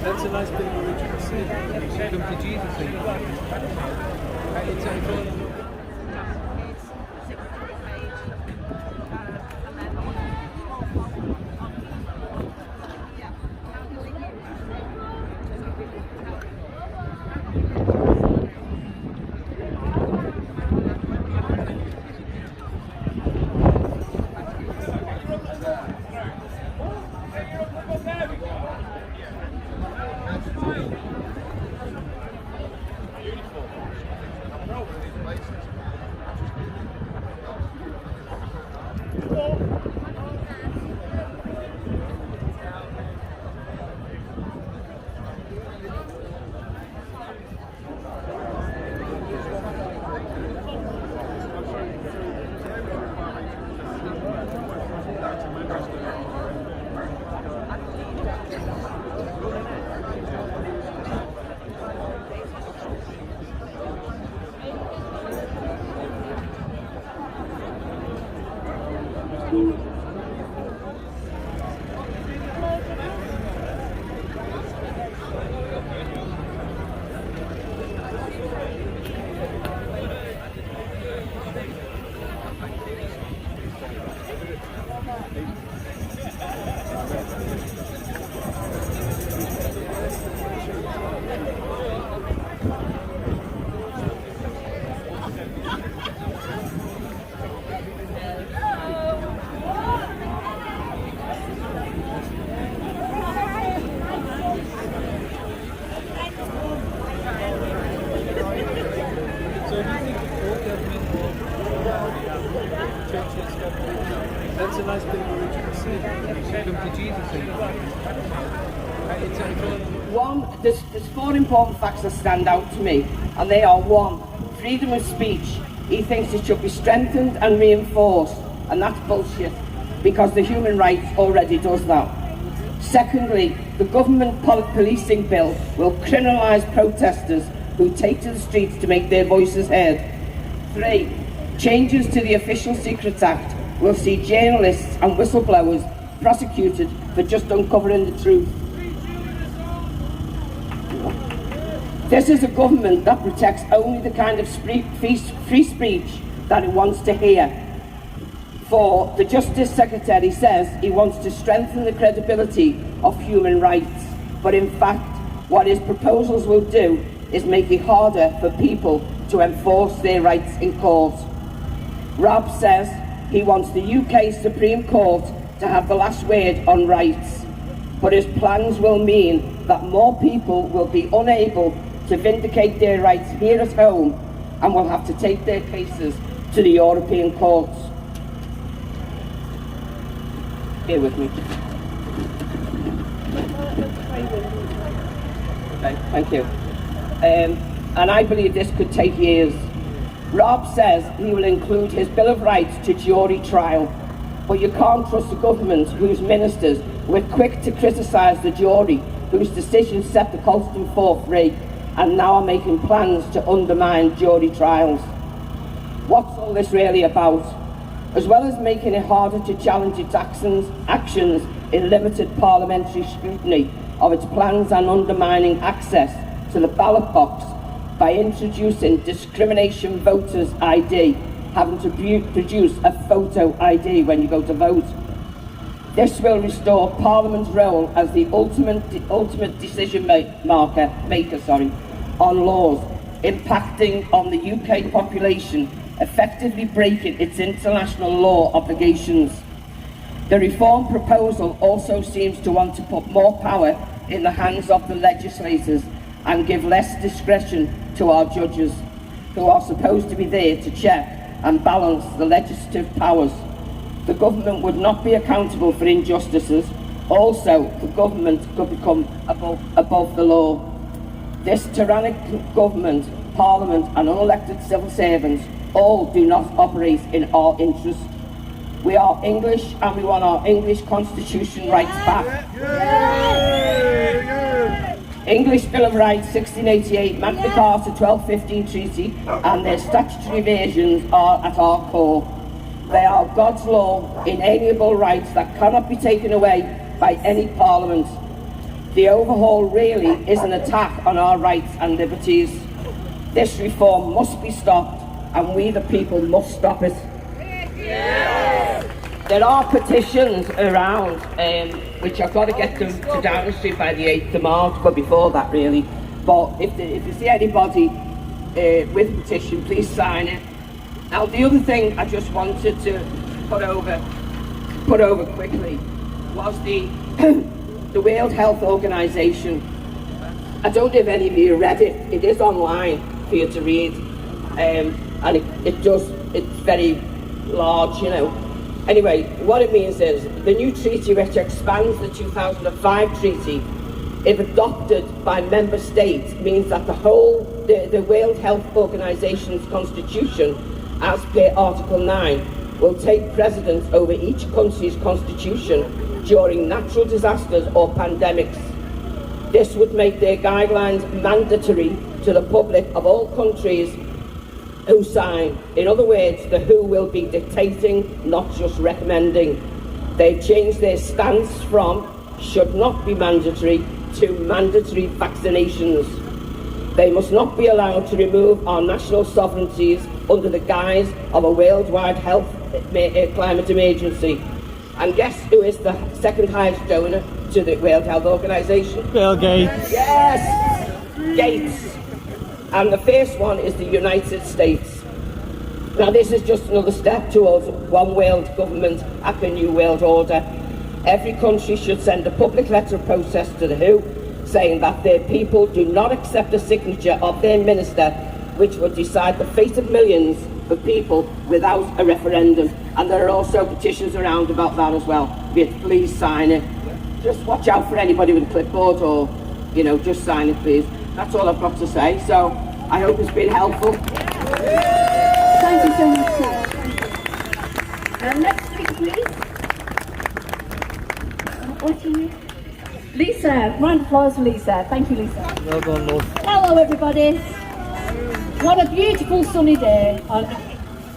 That's a nice bit of original sin. Come to Jesus and that's a nice bit of original sin. Come to Jesus and there's 4 important facts that stand out to me, and they are: 1, freedom of speech. He thinks it should be strengthened and reinforced, and that's bullshit, because the human rights already does that. Secondly, the government policing bill will criminalise protesters who take to the streets to make their voices heard. 3, changes to the Official Secrets Act will see journalists and whistleblowers prosecuted for just uncovering the truth. This is a government that protects only the kind of free speech that it wants to hear. 4, the Justice Secretary says he wants to strengthen the credibility of human rights, but in fact what his proposals will do is make it harder for people to enforce their rights in court. Rob says he wants the UK Supreme Court to have the last word on rights, but his plans will mean that more people will be unable to vindicate their rights here at home and will have to take their cases to the European courts. Bear with me. Okay, thank you. And I believe this could take years. Rob says he will include his Bill of Rights to jury trial, but you can't trust a government whose ministers were quick to criticise the jury, whose decisions set the Colston 4 free, and now are making plans to undermine jury trials. What's all this really about? As well as making it harder to challenge its actions in limited parliamentary scrutiny of its plans and undermining access to the ballot box by introducing discrimination voters ID, having to produce a photo ID when you go to vote. This will restore Parliament's role as the ultimate decision maker on laws impacting on the UK population, effectively breaking its international law obligations. The reform proposal also seems to want to put more power in the hands of the legislators and give less discretion to our judges, who are supposed to be there to check and balance the legislative powers. The government would not be accountable for injustices. Also, the government could become above the law. This tyrannic government, parliament and unelected civil servants all do not operate in our interest. We are English and we want our English constitution rights back. English Bill of Rights 1688, Magna Carta 1215 Treaty and their statutory versions are at our core. They are God's law, inalienable rights that cannot be taken away by any parliament. The overhaul really is an attack on our rights and liberties. This reform must be stopped and we the people must stop it. There are petitions around which I've got to get them to Downing Street by the 8th of March, but before that really. But if you see anybody with a petition, please sign it. Now the other thing I just wanted to put over quickly was the the World Health Organization. I don't know if any of you read it. It is online for you to read, and it's very large, you know. Anyway, what it means is the new treaty, which expands the 2005 treaty, if adopted by member states, means that the World Health Organization's constitution, as per Article 9, will take precedence over each country's constitution during natural disasters or pandemics. This would make their guidelines mandatory to the public of all countries who sign. In other words, the WHO will be dictating, not just recommending. They've changed their stance from should not be mandatory to mandatory vaccinations. They must not be allowed to remove our national sovereignties under the guise of a worldwide health climate emergency. And guess who is the second highest donor to the World Health Organization? Bill Gates. Yes, Gates. And the first one is the United States. Now this is just another step towards one world government at the new world order. Every country should send a public letter of protest to the WHO saying that their people do not accept the signature of their minister, which would decide the fate of millions of people without a referendum. And there are also petitions around about that as well. Please sign it. Just watch out for anybody with a clipboard, or, you know, just sign it, please. That's all I've got to say. So I hope it's been helpful. Thank you so much, sir. Next speaker, please. What's your name? Lisa. Round of applause for Lisa. Thank you, Lisa. Well done, love. Hello, everybody. What a beautiful sunny day.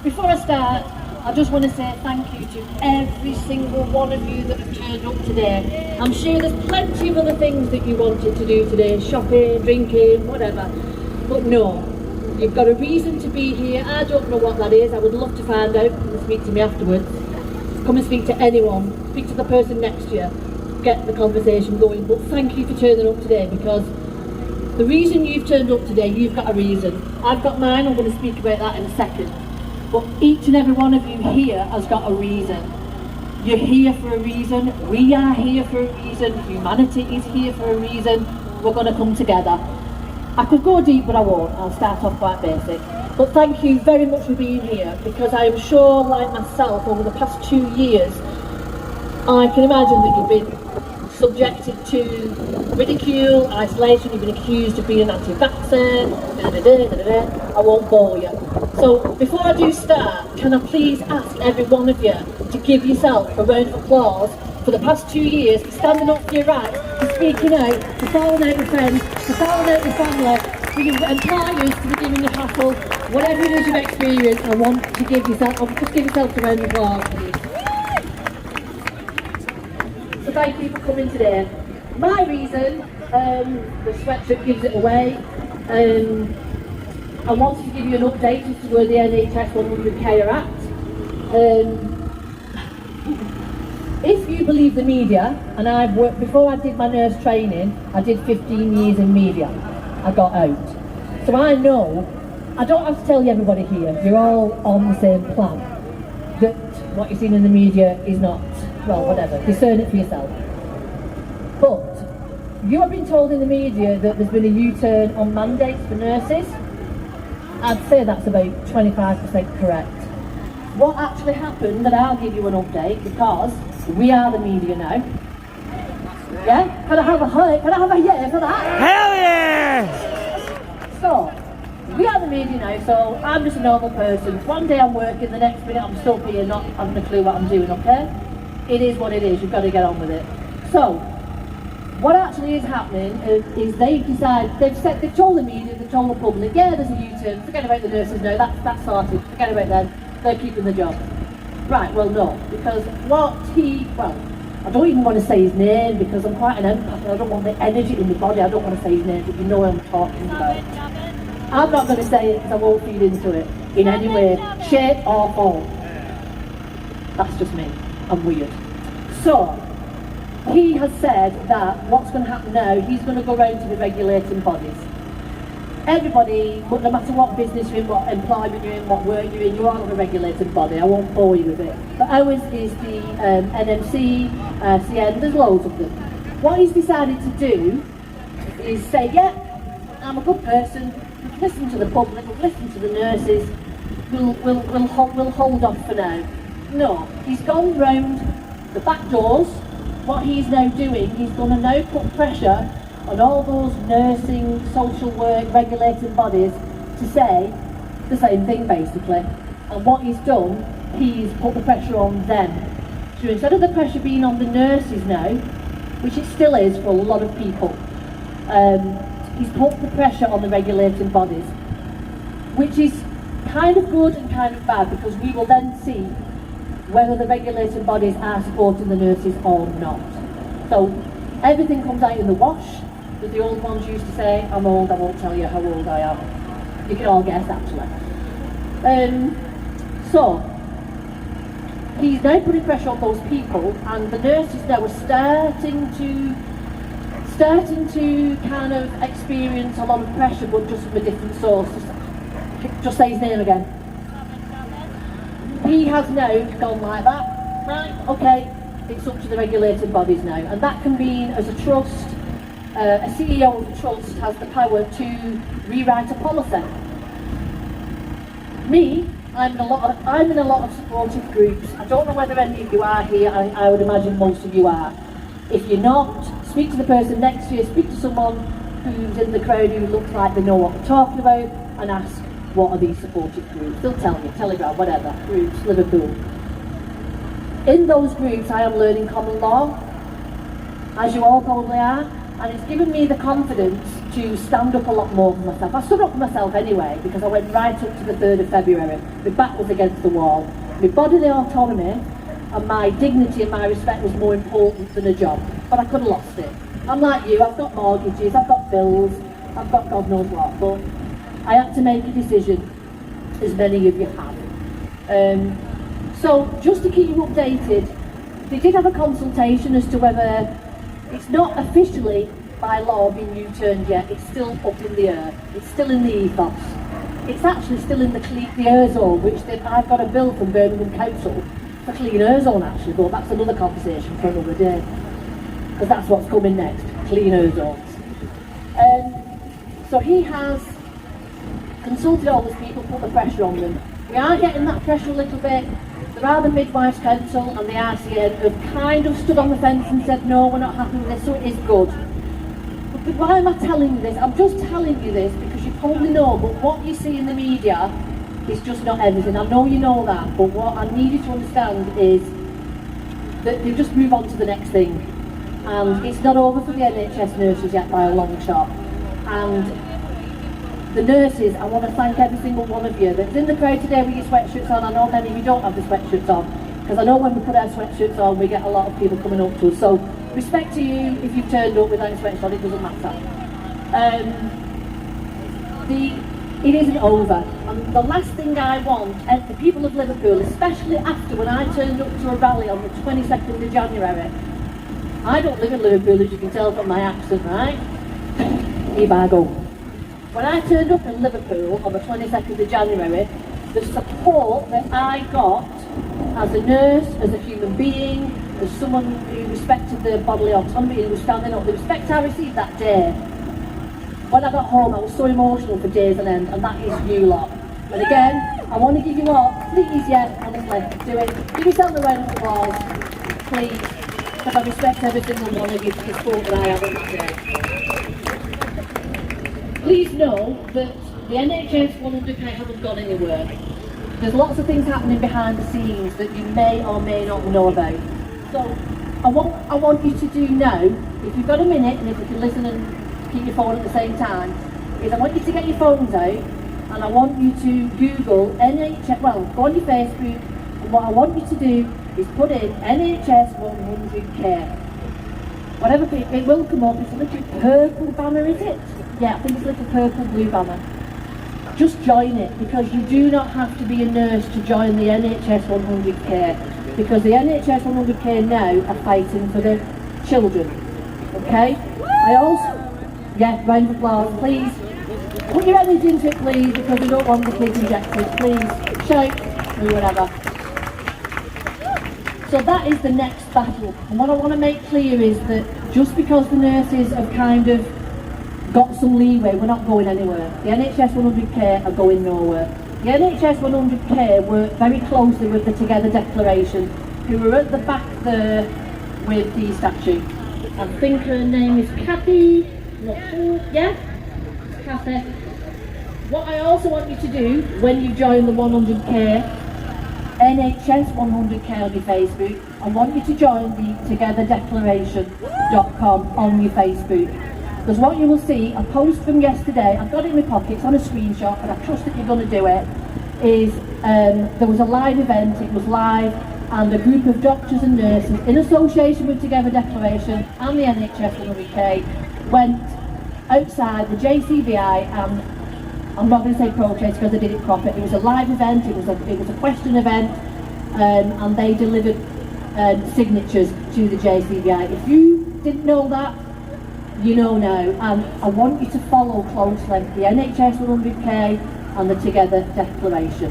Before I start, I just want to say thank you to every single one of you that have turned up today. I'm sure there's plenty of other things that you wanted to do today, shopping, drinking, whatever. But no, you've got a reason to be here. I don't know what that is. I would love to find out. Come and speak to me afterwards. Come and speak to anyone. Speak to the person next to you. Get the conversation going. But thank you for turning up today, because the reason you've turned up today, you've got a reason. I've got mine. I'm going to speak about that in a second. But each and every one of you here has got a reason. You're here for a reason. We are here for a reason. Humanity is here for a reason. We're going to come together. I could go deep, but I won't. I'll start off quite basic. But thank you very much for being here, because I am sure, like myself, over the past 2 years, I can imagine that you've been subjected to ridicule, isolation, you've been accused of being an anti-vaxxer, I won't bore you. So before I do start, can I please ask every one of you to give yourself a round of applause for the past 2 years, for standing up for your rights, for speaking out, for falling out with friends, for falling out with family, for your employers to be giving you hassle, whatever it is you've experienced. I want to give yourself, just give yourself a round of applause, please. So thank you for coming today. My reason, the sweatshirt gives it away. I wanted to give you an update as to where the NHS 100k are at. If you believe the media, and I've worked, before I did my nurse training, I did 15 years in media. I got out. So I know, I don't have to tell you everybody here, you're all on the same plan, that what you're seeing in the media is not, well, whatever, discern it for yourself. But you have been told in the media that there's been a U-turn on mandates for nurses. I'd say that's about 25% correct. What actually happened, and I'll give you an update, because we are the media now. Yeah? Can I have a yeah for that? Hell yeah! stupid, you know, so I'm just a normal person. One day I'm working, the next minute I'm still here not having a clue what I'm doing, okay? It is what it is, you've got to get on with it. So, what actually is happening is they've decided, they've told the media, they've told the public, yeah, there's a U-turn, forget about the nurses now, that's sorted, forget about them, they're keeping the job. Right, well no, because I don't even want to say his name because I'm quite an empath and I don't want the energy in the body, I don't want to say his name, but you know what I'm talking about. I'm not going to say it because I won't feed into it in any way, shape or form. That's just me, I'm weird. So, he has said that what's going to happen now, he's going to go round to the regulating bodies. Everybody, no matter what business you're in, what employment you're in, what work you're in, you are on a regulated body. I won't bore you with it. But ours is the NMC, CN, there's loads of them. What he's decided to do is say, yeah, I'm a good person, we'll listen to the public, we'll listen to the nurses, we'll hold off for now. No, he's gone round the back doors. What he's now doing, he's going to now put pressure on all those nursing, social work, regulating bodies to say the same thing basically. And what he's done, he's put the pressure on them. So instead of the pressure being on the nurses now, which it still is for a lot of people, he's put the pressure on the regulating bodies, which is kind of good and kind of bad because we will then see whether the regulating bodies are supporting the nurses or not. So everything comes out in the wash. As the old ones used to say, I'm old, I won't tell you how old I am. You can all guess actually. So, he's now putting pressure on those people and the nurses now are starting to kind of experience a lot of pressure but just from a different source. Just say his name again. He has now gone like that, right, okay, it's up to the regulated bodies now. And that can mean as a trust, a CEO of a trust has the power to rewrite a policy. Me, I'm in a lot of supportive groups. I don't know whether any of you are here, I would imagine most of you are. If you're not, speak to the person next to you, speak to someone who's in the crowd who looks like they know what they're talking about and ask, what are these supportive groups? They'll tell you, Telegram, whatever, groups, Liverpool. In those groups I am learning common law, as you all probably are. And it's given me the confidence to stand up a lot more for myself. I stood up for myself anyway because I went right up to the 3rd of February. My back was against the wall. My bodily autonomy and my dignity and my respect was more important than a job. But I could have lost it. I'm like you, I've got mortgages, I've got bills, I've got God knows what. But I had to make a decision, as many of you have. So just to keep you updated, they did have a consultation as to whether it's not officially by law being U-turned yet, it's still up in the air, it's still in the ethos. It's actually still in the air zone, which I've got a bill from Birmingham Council for clean air zone actually, but that's another conversation for another day. Because that's what's coming next, clean air zones. So he has consulted all these people, put the pressure on them. We are getting that pressure a little bit. There are the Midwives Council and the RCN have kind of stood on the fence and said, no, we're not happy with this, so it is good. But why am I telling you this? I'm just telling you this because you probably know, but what you see in the media is just not everything. I know you know that, but what I need you to understand is that they just move on to the next thing. And it's not over for the NHS nurses yet by a long shot. And the nurses, I want to thank every single one of you that's in the crowd today with your sweatshirts on. I know many of you don't have the sweatshirts on, because I know when we put our sweatshirts on, we get a lot of people coming up to us. So, respect to you if you've turned up without a sweatshirt on, it doesn't matter. It isn't over. And the last thing I want, the people of Liverpool, especially after when I turned up to a rally on the 22nd of January, I don't live in Liverpool, as you can tell from my accent, right? Here I go. When I turned up in Liverpool on the 22nd of January, the support that I got as a nurse, as a human being, as someone who respected their bodily autonomy and was standing up, the respect I received that day, when I got home I was so emotional for days on end, and that is you lot. And again, I want to give you all, please, yeah, honestly, do it. Give yourself a round of applause, please, because I respect every single one of you for the support that I have on that day. please know that the NHS 100k haven't gone anywhere. There's lots of things happening behind the scenes that you may or may not know about. So I want you to do now, if you've got a minute and if you can listen and keep your phone at the same time, is I want you to get your phones out and I want you to Google NHS, well, go on your Facebook, and what I want you to do is put in NHS 100k. Whatever, it will come up. It's a little purple banner, is it? Yeah, I think it's a little purple blue banner. Just join it, because you do not have to be a nurse to join the NHS 100k, because the NHS 100k now are fighting for the children. Okay? I also, yeah, round of applause, please. Put your energy into it, please, because we don't want the kids injected. Please, shout, or whatever. So that is the next battle, and what I want to make clear is that just because the nurses have kind of got some leeway, we're not going anywhere. The NHS 100k are going nowhere. The NHS 100k work very closely with the Together Declaration, who were at the back there with the statue. I think her name is Kathy, not sure, yeah? Kathy. What I also want you to do when you join the 100k, NHS 100k on your Facebook, I want you to join the togetherdeclaration.com on your Facebook. Because what you will see, a post from yesterday, I've got it in my pocket, it's on a screenshot, but I trust that you're going to do it, is there was a live event, it was live, and a group of doctors and nurses, in association with Together Declaration and the NHS 100k, went outside the JCVI and I'm not going to say protest because I did it proper. It was a live event, it was a question event, and they delivered signatures to the JCVI. If you didn't know that, you know now, and I want you to follow closely the NHS 100k and the Together Declaration.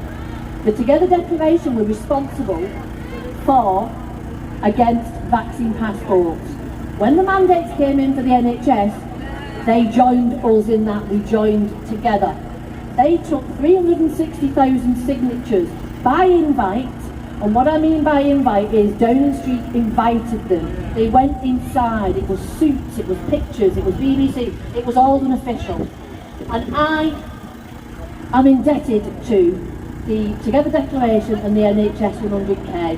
The Together Declaration were responsible for against vaccine passports. When the mandates came in for the NHS, they joined us in that, we joined together. They took 360,000 signatures by invite, and what I mean by invite is Downing Street invited them. They went inside, it was suits, it was pictures, it was BBC, it was all unofficial. And I am indebted to the Together Declaration and the NHS 100k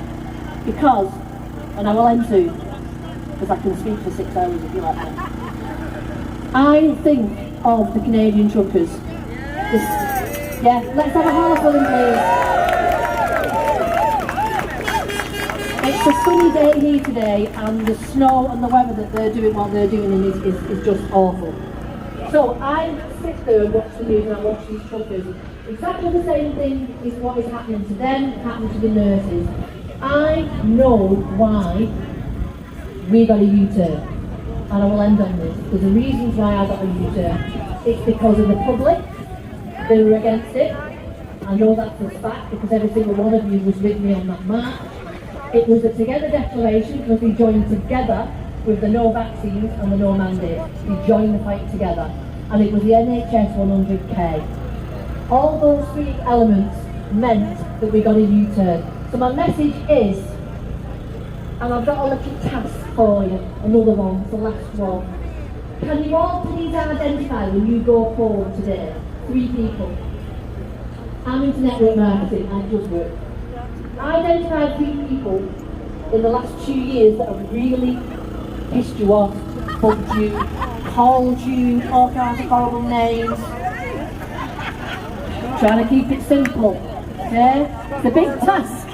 because, and I will end soon, because I can speak for 6 hours if you like me. I think of the Canadian truckers. Yeah, let's have a heart for them, please. It's a sunny day here today, and the snow and the weather that they're doing while they're doing it is just awful. So I sit there and watch the news and I watch these truckers. Exactly the same thing is what is happening to them, happening to the nurses. I know why we got a U-turn, and I will end on this. There's the reasons why I got a U-turn. It's because of the public. They were against it. I know that's a fact because every single one of you was with me on that march. It was the Together Declaration because we joined together with the no vaccines and the no mandate. We joined the fight together. And it was the NHS 100k. All those three elements meant that we got a U-turn. So my message is, and I've got a little task for you, another one, the last one. Can you all please identify when you go home today? 3 people. I'm into network marketing, I just work. Identify 3 people in the last 2 years that have really pissed you off, bugged you, called you all kinds of horrible names. Trying to keep it simple. Okay? It's a big task.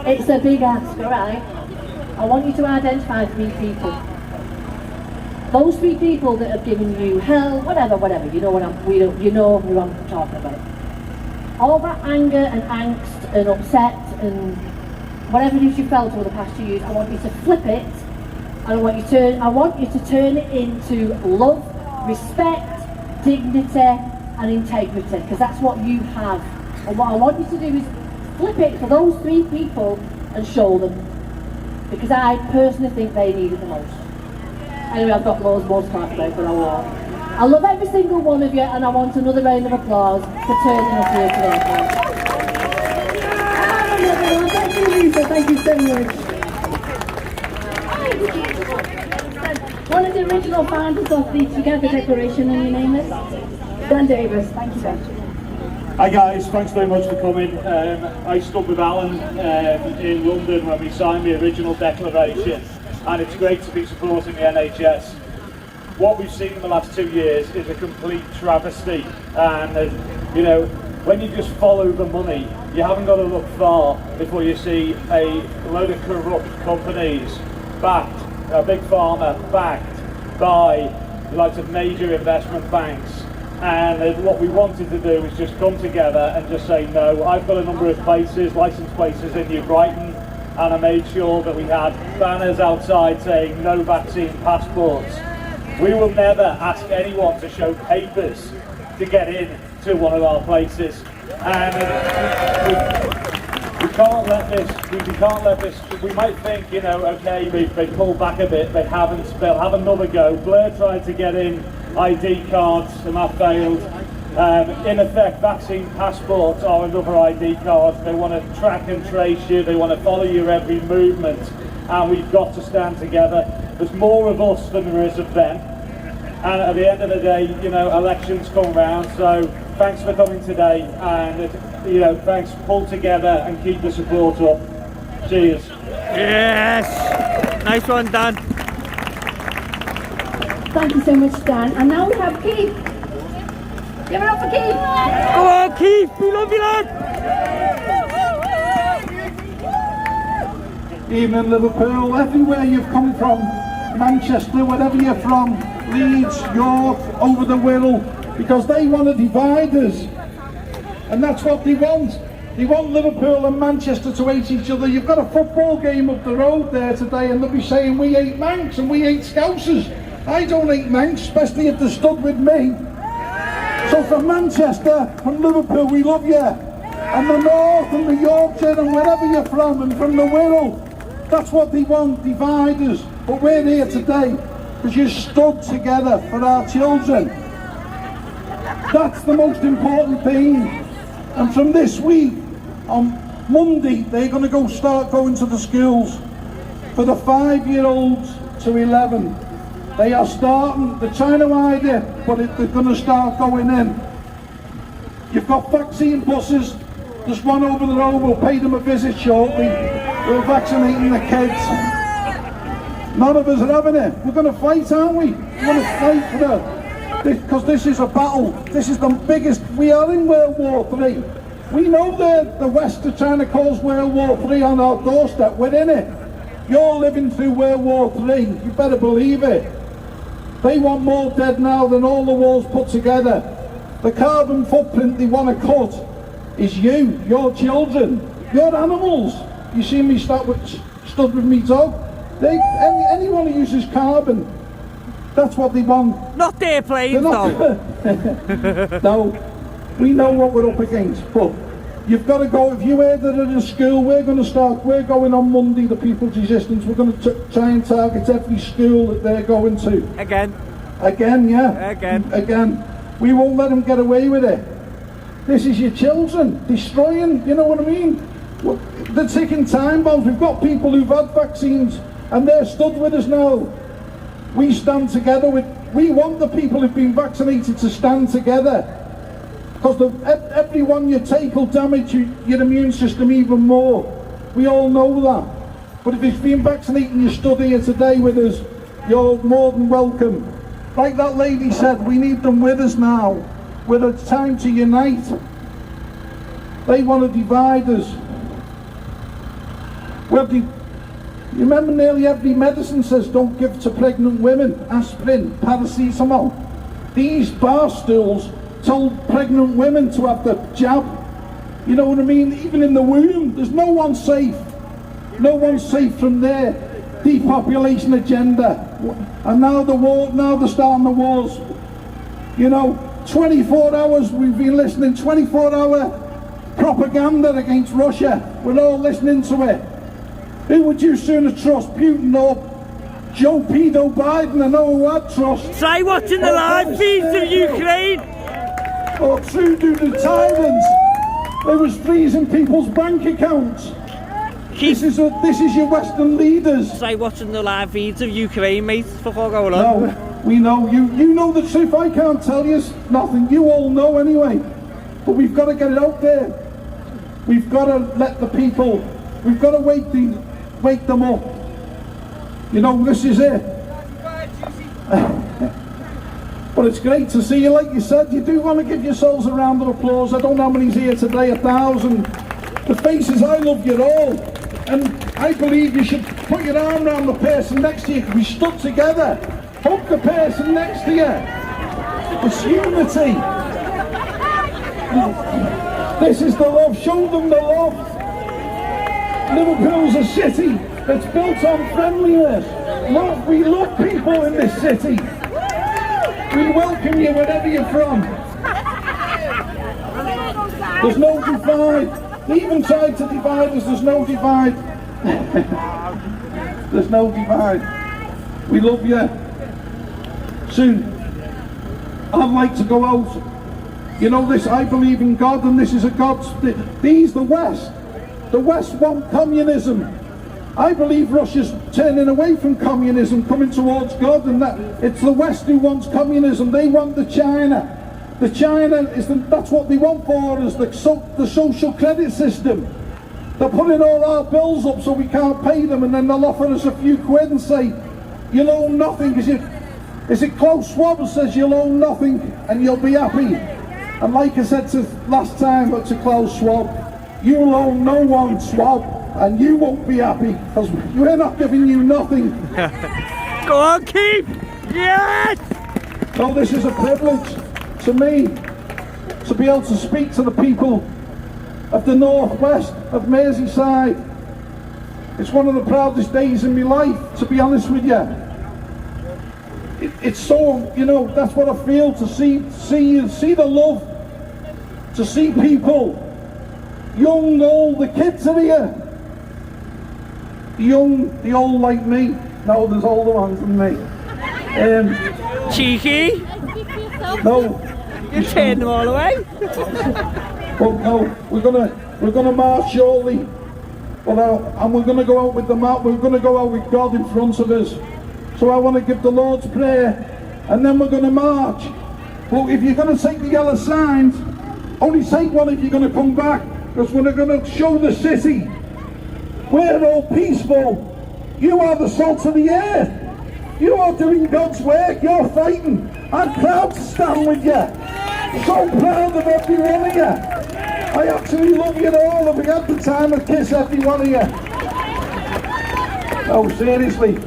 It's a big ask, alright? I want you to identify 3 people. Those 3 people that have given you hell, whatever, you know you know who I'm talking about. All that anger and angst and upset and whatever it is you felt over the past 2 years, I want you to flip it, and I want you to turn it into love, respect, dignity and integrity, because that's what you have. And what I want you to do is flip it for those 3 people and show them, because I personally think they need it the most. Anyway, I've got loads more to talk about, but I won't. I love every single one of you, and I want another round of applause for turning up here today. Thank you so much. One of the original founders of the Together Declaration, and your name is? Dan Davis. Thank you, Dan. Hi guys, thanks very much for coming. I stood with Alan in London when we signed the original declaration, and it's great to be supporting the NHS. What we've seen in the last 2 years is a complete travesty, and you know, when you just follow the money, you haven't got to look far before you see a load of corrupt companies backed, a big pharma backed by the likes of major investment banks. And what we wanted to do is just come together and just say no. I've got a number of places, licensed places in New Brighton, and I made sure that we had banners outside saying no vaccine passports. We will never ask anyone to show papers to get in to one of our places. And we can't let this, we can't let this, we might think, you know, okay, they pulled back a bit, they haven't, they'll have another go. Blair tried to get in ID cards and that failed. In effect, vaccine passports are another ID card. They want to track and trace you, they want to follow your every movement, and we've got to stand together. There's more of us than there is of them, and at the end of the day, you know, elections come round, so thanks for coming today, and you know, thanks, pull together and keep the support up. Cheers. Yes! Nice one, Dan. Thank you so much, Dan. And now we have Keith. Give it up for Keith. Go on, Keith. We love you, lad. Evening, Liverpool. Everywhere you've come from, Manchester, wherever you're from, Leeds, York, over the Wirral, because they want to divide us. And that's what they want. They want Liverpool and Manchester to hate each other. You've got a football game up the road there today, and they'll be saying we hate Manx and we hate Scousers. I don't hate Manx, especially if they stood with me. So from Manchester, from Liverpool, we love you. And the North and the Yorkshire and wherever you're from, and from the Wirral, that's what they want, divide us. But we're here today because you stood together for our children. That's the most important thing. And from this week, on Monday, they're going to start going to the schools for the 5-year-olds to 11. They are starting, they're trying to hide it, but they're going to start going in. You've got vaccine buses, there's one over the road, we'll pay them a visit shortly. We're vaccinating the kids. None of us are having it. We're going to fight, aren't we? We're going to fight for it. Because this is a battle. This is the biggest. We are in World War III. We know the West are trying to cause World War III on our doorstep. We're in it. You're living through World War III. You better believe it. They want more dead now than all the wars put together. The carbon footprint they want to cut is you, your children, your animals. You see me stood with me dog? Anyone who uses carbon, that's what they want. Not their planes, though. No, we know what we're up against, but you've got to go. If you heard that at a school, we're going on Monday, the People's Resistance, we're going to try and target every school that they're going to. Again, yeah. Again. We won't let them get away with it. This is your children, destroying, you know what I mean? They're ticking time bombs. We've got people who've had vaccines and they're stood with us now. We stand together we want the people who've been vaccinated to stand together. Because every one you take will damage your immune system even more. We all know that. But if you've been vaccinated and you stood here today with us, you're more than welcome. Like that lady said, we need them with us now. It's time to unite. They want to divide us. You remember nearly every medicine says don't give to pregnant women. Aspirin, paracetamol. These bar stools told pregnant women to have the jab. You know what I mean? Even in the womb, there's no one safe. No one's safe from their depopulation agenda. And now they're starting the wars. You know, 24 hours we've been listening, 24-hour propaganda against Russia. We're all listening to it. Who would you sooner trust, Putin or Joe Pedo Biden? I know who I'd trust. try watching the live feeds of Ukraine. Or Trudeau the tyrants. They was freezing people's bank accounts. Keith. This is your Western leaders. It's like watching the live feeds of Ukraine, mate, before going on. No, we know. You know the truth. I can't tell you nothing. You all know anyway. But we've got to get it out there. We've got to let the people, we've got to wake them up. You know, this is it. But it's great to see you. Like you said, you do want to give yourselves a round of applause. I don't know how many's here today, 1,000. The faces, I love you all. And I believe you should put your arm around the person next to you, because we stuck together. Hug the person next to you. It's unity. This is the love. Show them the love. Liverpool's a city that's built on friendliness. Love. We love people in this city. We welcome you wherever you're from. There's no divide. They even tried to divide us. There's no divide. There's no divide. We love you. Soon, I'd like to go out. You know this, I believe in God, and this is a God's... These, the West. The West want communism. I believe Russia's turning away from communism, coming towards God, and that it's the West who wants communism. They want the China. The China, that's what they want for us, the social credit system. They're putting all our bills up so we can't pay them, and then they'll offer us a few quid and say, you'll own nothing, is it Klaus Schwab says you'll own nothing and you'll be happy? And like I said last time to Klaus Schwab, you'll own no one, Schwab, and you won't be happy because we're not giving you nothing. Go on, Keith! Yes! So this is a privilege to me to be able to speak to the people of the northwest of Merseyside. It's one of the proudest days in my life, to be honest with you. It's so, you know, that's what I feel, to see the love, to see people, young, old, the kids are here. The young, the old like me. No, there's older ones than me. Cheeky! No. You turned them all away. Well, no, we're gonna march shortly. And we're gonna go out with the map. We're gonna go out with God in front of us. So I want to give the Lord's Prayer, and then we're going to march. But if you're going to take the yellow signs, only take one if you're going to come back, because we're going to show the city. We're all peaceful. You are the salt of the earth. You are doing God's work. You're fighting. I'm proud to stand with you. So proud of every one of you. I actually love you all. If we had the time, I'd kiss every one of you. Oh, seriously.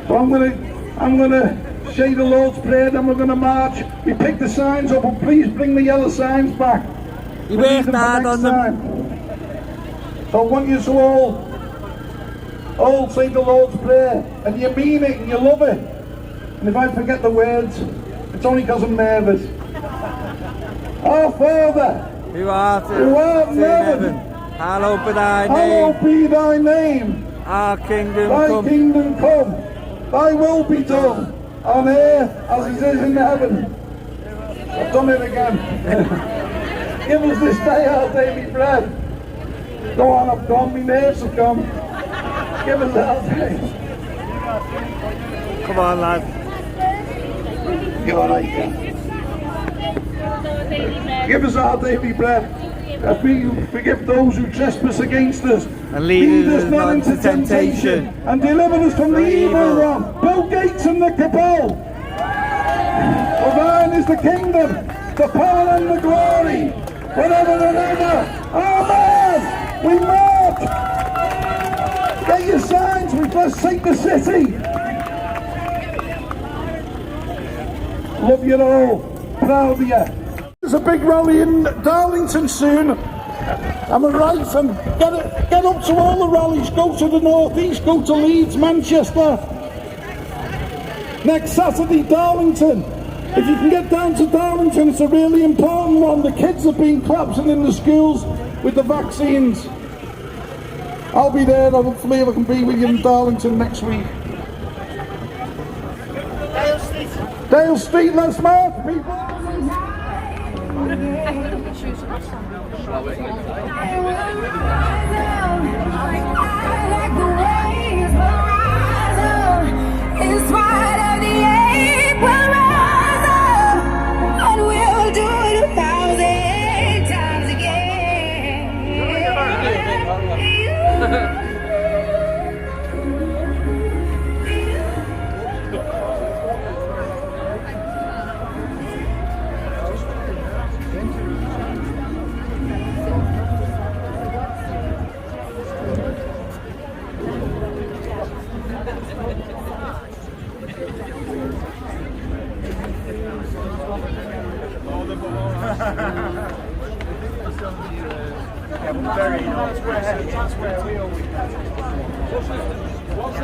So I'm gonna say the Lord's Prayer, then we're gonna march. We pick the signs up, and please bring the yellow signs back. You worked hard on them. So I want you to all say the Lord's Prayer, and you mean it and you love it. And if I forget the words, it's only because I'm nervous. Our Father, who art in heaven, hallowed be thy name. Hallowed be thy name. Our kingdom thy come. Kingdom come. Thy will be done on earth as it is in heaven. I've done it again. Give us this day our daily bread. Go on, I've gone, my nerves have gone. Give us our day. Come on, lad. You're alright, yeah. Give us our daily bread. As we forgive those who trespass against us. And lead us not into temptation. And deliver us from the evil one. Bill Gates and the cabal. For thine is the kingdom, the power and the glory, forever and ever. Amen. We march. Get your signs. We must take the city. Love you all. Proud of you. There's a big rally in Darlington soon. Am I right? And get up to all the rallies. Go to the north east. Go to Leeds, Manchester. Next Saturday, Darlington. If you can get down to Darlington, it's a really important one. The kids have been collapsing in the schools with the vaccines. I'll be there. Hopefully, I can be with you in Darlington next week. Dale Street, let's march, people. That's where we always What's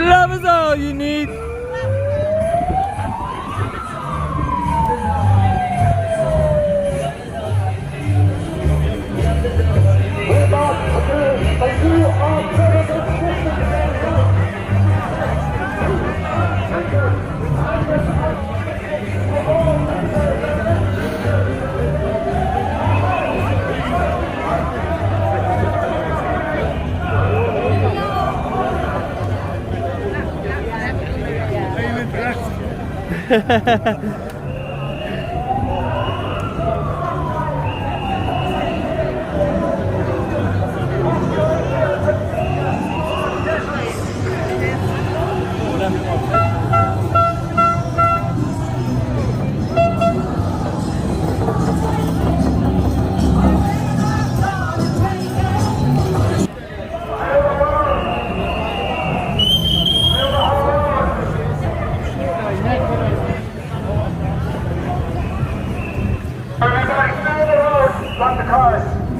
Love is all you need.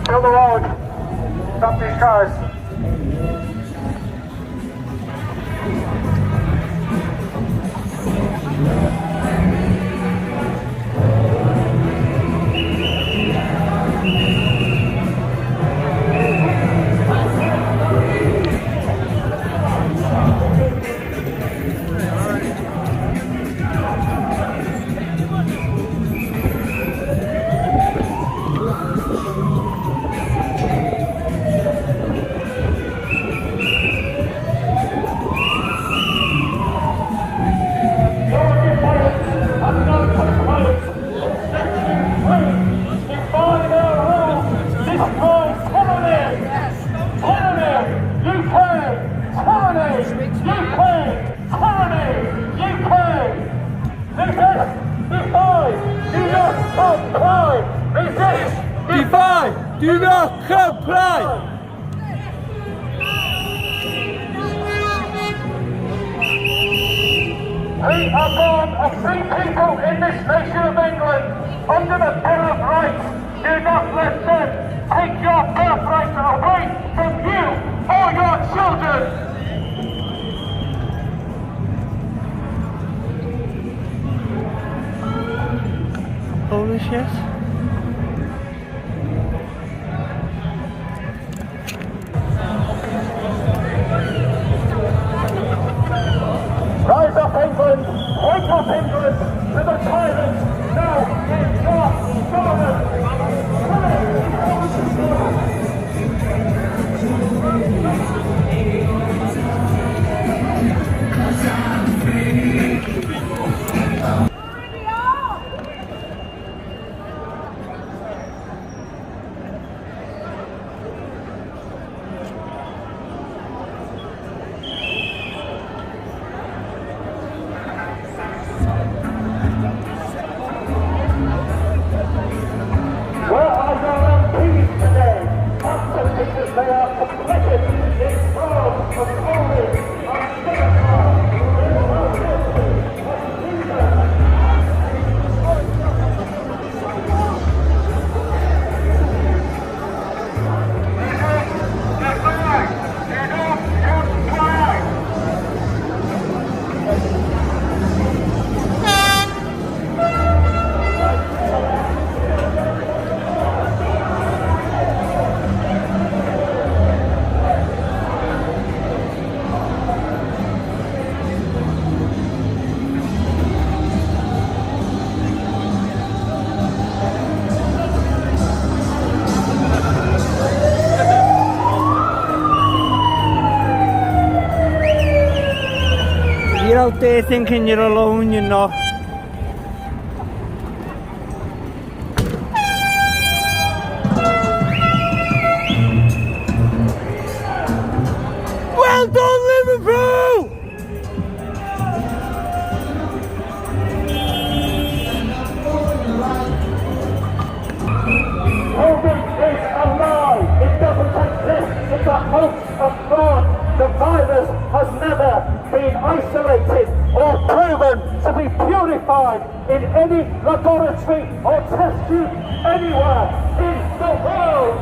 Fill the road. Stop these cars. Do not comply! We are born of free people in this nation of England, under the Bill of Rights. Do not let them take your birthright away from you or your children. Holy shit. Rise up, England! Wake up, England! To the tyrants! Now in your government! You're out there thinking you're alone, you're not. Well done, Liverpool! COVID is a lie. It doesn't exist. It's a hoax of fraud. The virus has never been isolated or proven to be purified in any laboratory or test tube anywhere in the world.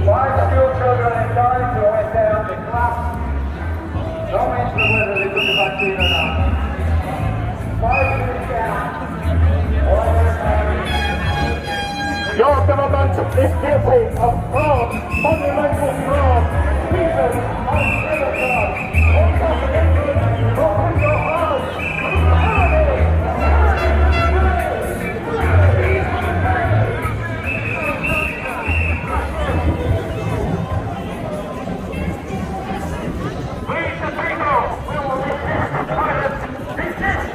Five school children in Derry who went down to class. No mention whether they took the vaccine or not. 5 years down. Your government is guilty of fraud, fundamental fraud, treason and genocide. Wake up, England, open your eyes. We the people will resist violence. Resist,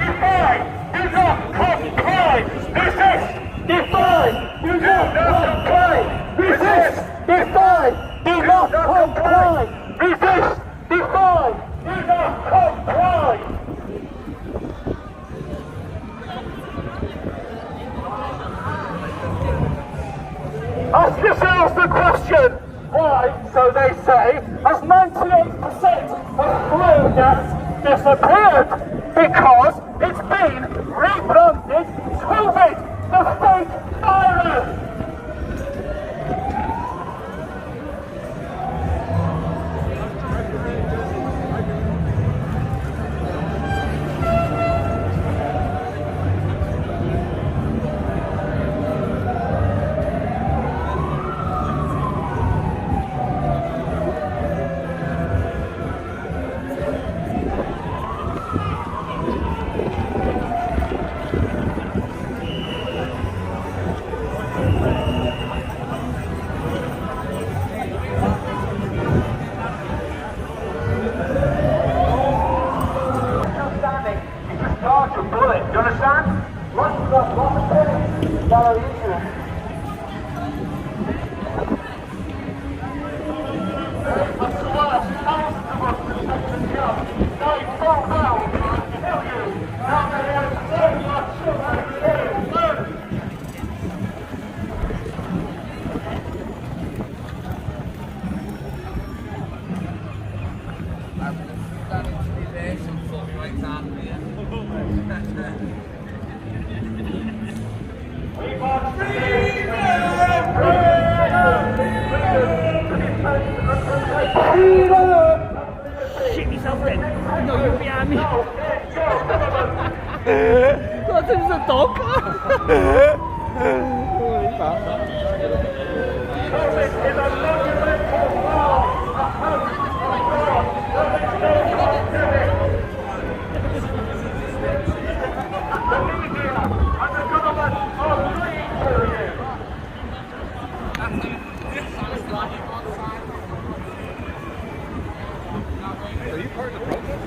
defy, do not comply. Resist, defy, do not comply. Resist, defy, do not comply. Resist, defy, do not comply. Ask yourselves the question, why, so they say, has 98% of flue gas disappeared? because it's been rebranded COVID, the fake virus. Shit yourself then. No, you're behind me. Thought it was a dog. Holy fuck. Are you part of the protest?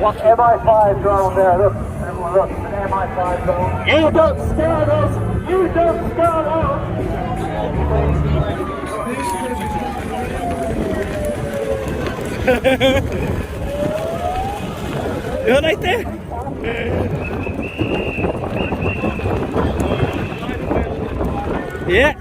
Watch MI5 drone there, look, everyone look, an MI5 drone. You don't scare us! You don't scare us! You alright there? Yeah.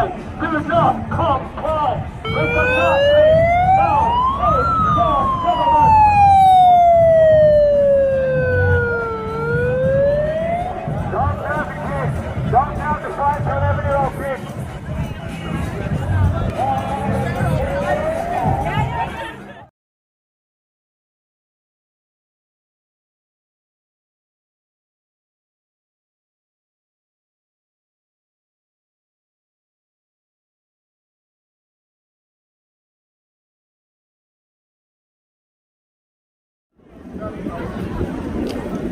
rights do not comply with the Nazi government. Don't have the kids. Don't have the 5 to 11-year-old kids.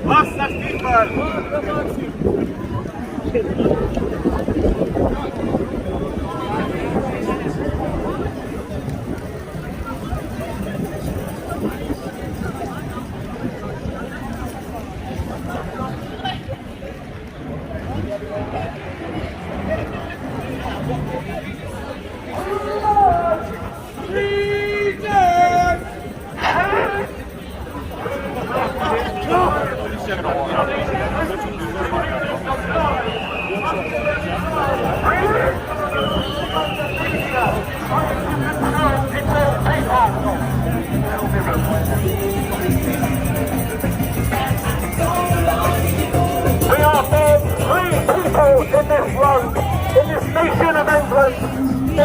Was das Fußball? In this road, in this nation of England, we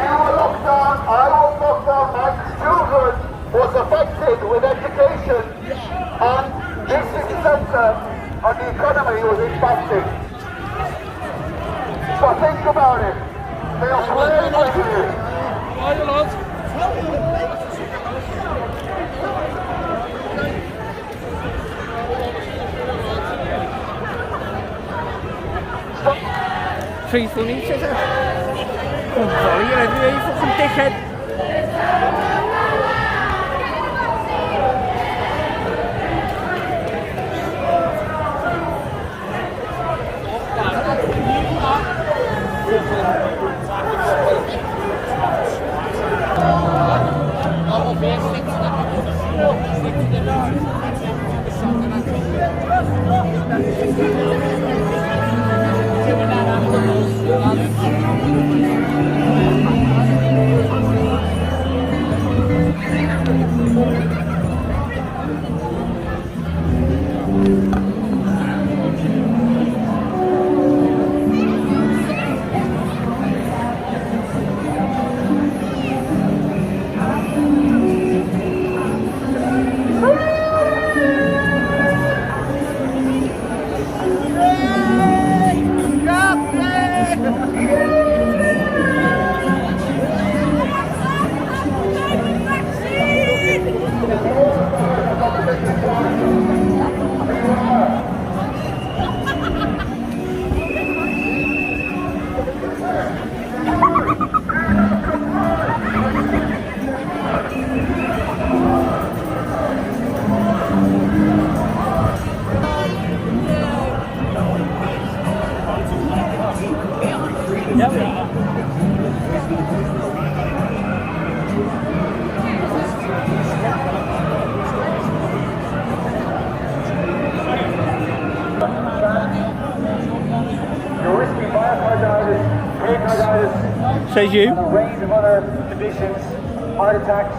our lockdown, my children was affected with education, and this is the centre of the economy was impacted. So think about it. They are playing with you. Three funny, is it? Oh, sorry, you're everywhere, you fucking dickhead. Says you. And a range of other conditions, heart attacks.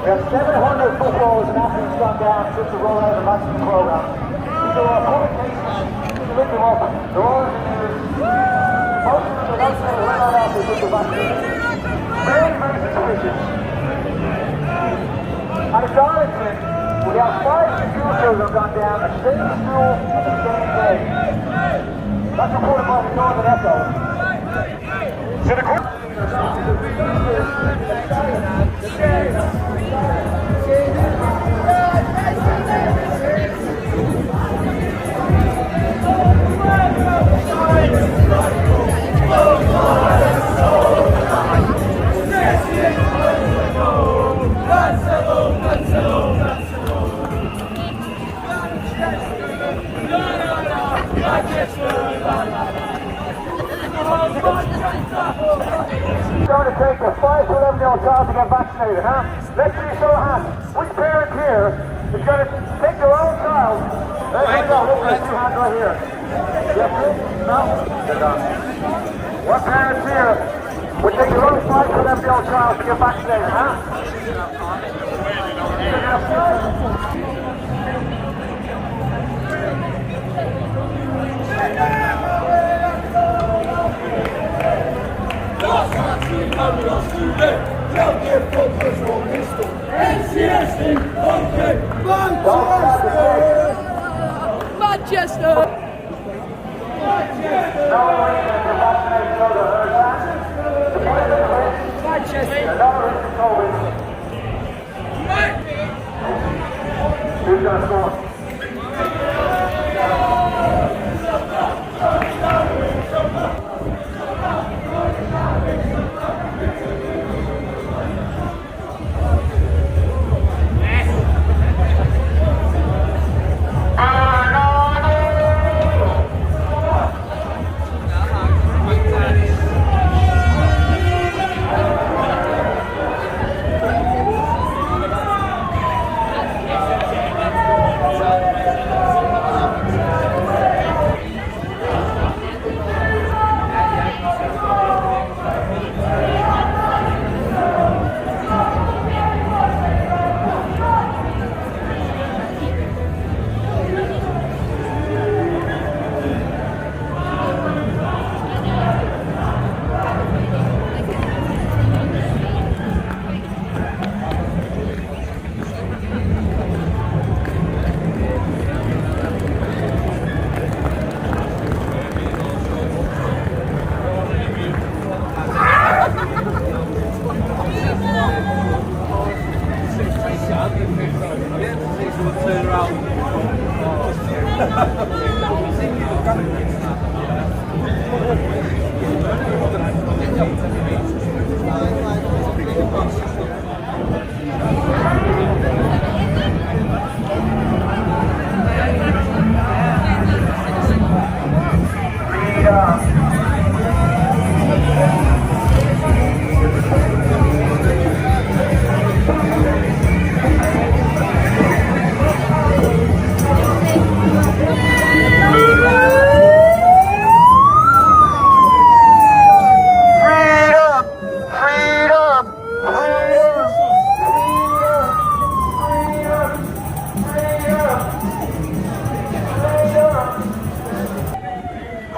We have 700 footballers and athletes gone down since the rollout of the vaccine program. So our public cases, to look them up, they're all in the news. Most of them are not saying we're not out there with the vaccine. Very, very suspicious. And in Darlington, we have 5 school children gone down at the same school on the same day. That's reported by the Northern Echo. So the going to take a 5 to 11-year-old child to get vaccinated, huh? Let's see show of hands. Which parent here is going to take their own child? Here we go. Look at two hands right here. Yes, no? They're done. What parents here would take their own 5 to 11-year-old child to get vaccinated, huh? Manchester! Who's going to score?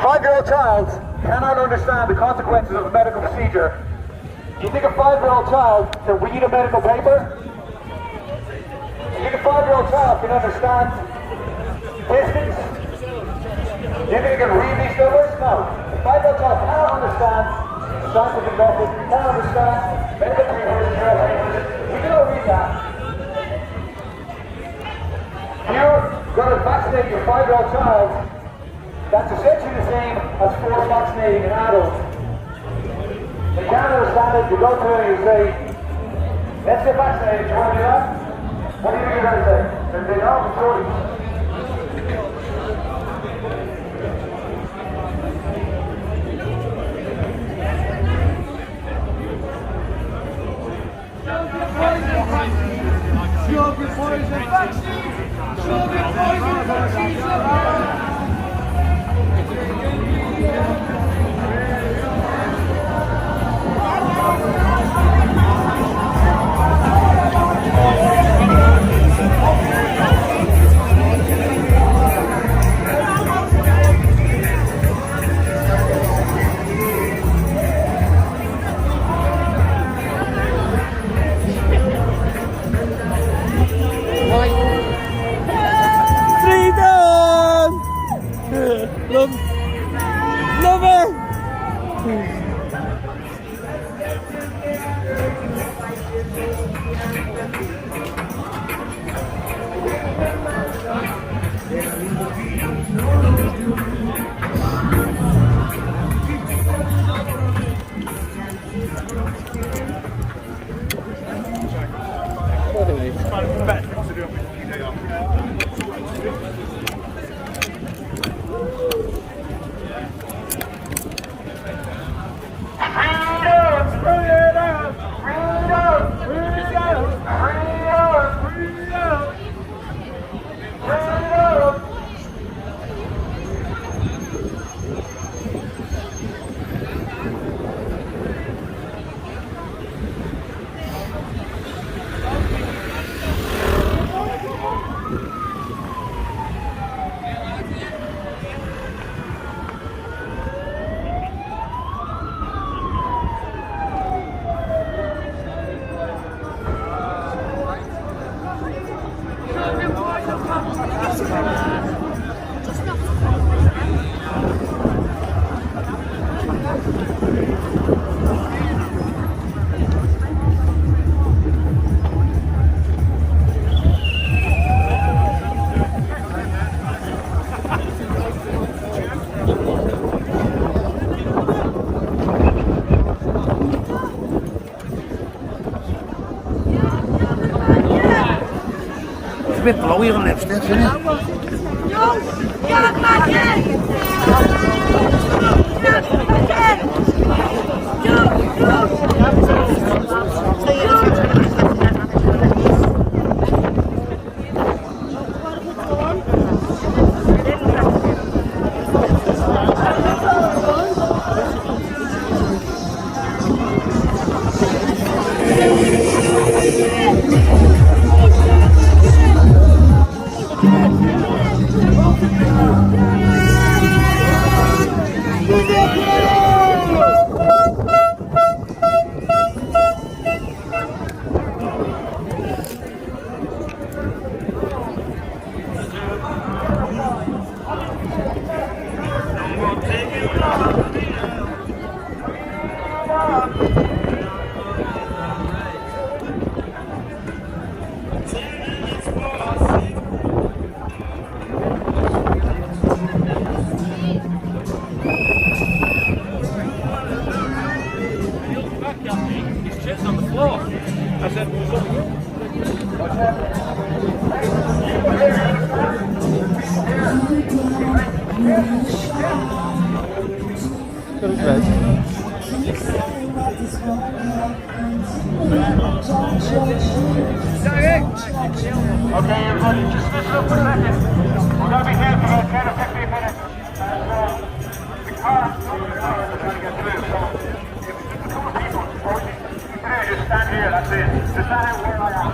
Five-year-old child cannot understand the consequences of a medical procedure. Do you think a 5-year-old child can read a medical paper? Do you think a 5-year-old child can understand distance? Do you think he can read these numbers? No. A 5-year-old child cannot understand scientific method, cannot understand medical papers. We cannot read that. If you're going to vaccinate your 5-year-old child, that's essentially the same as forced vaccinating an adult. They can't understand it, you go to it and you say, let's get vaccinated, do you want to do that? What do you think you're going to say? And they know the story. Love it! Freedom! a bit blowy on lipstick, isn't it? Okay, everybody, just listen up for a second. We're going to be here for about 10 or 15 minutes. The car is trying to get through, so if a couple of people, just stand here, that's it. Just stand here where I am.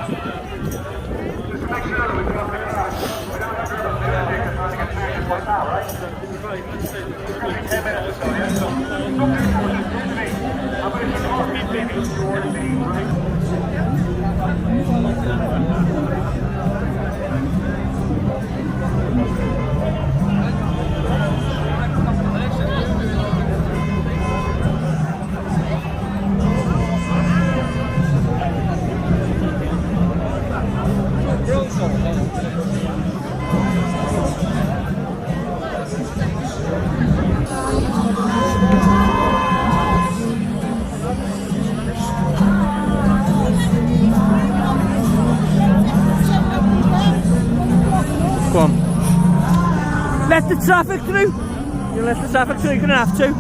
Just to make sure that we've got the car. We don't have to do anything that's trying to get through just like that, right? It's going to be 10 minutes or so, yeah? So, some people will just come to me. I'm going to talk to people who want to see, right? Go on. Let the traffic through. You let the traffic through, you're going to have to.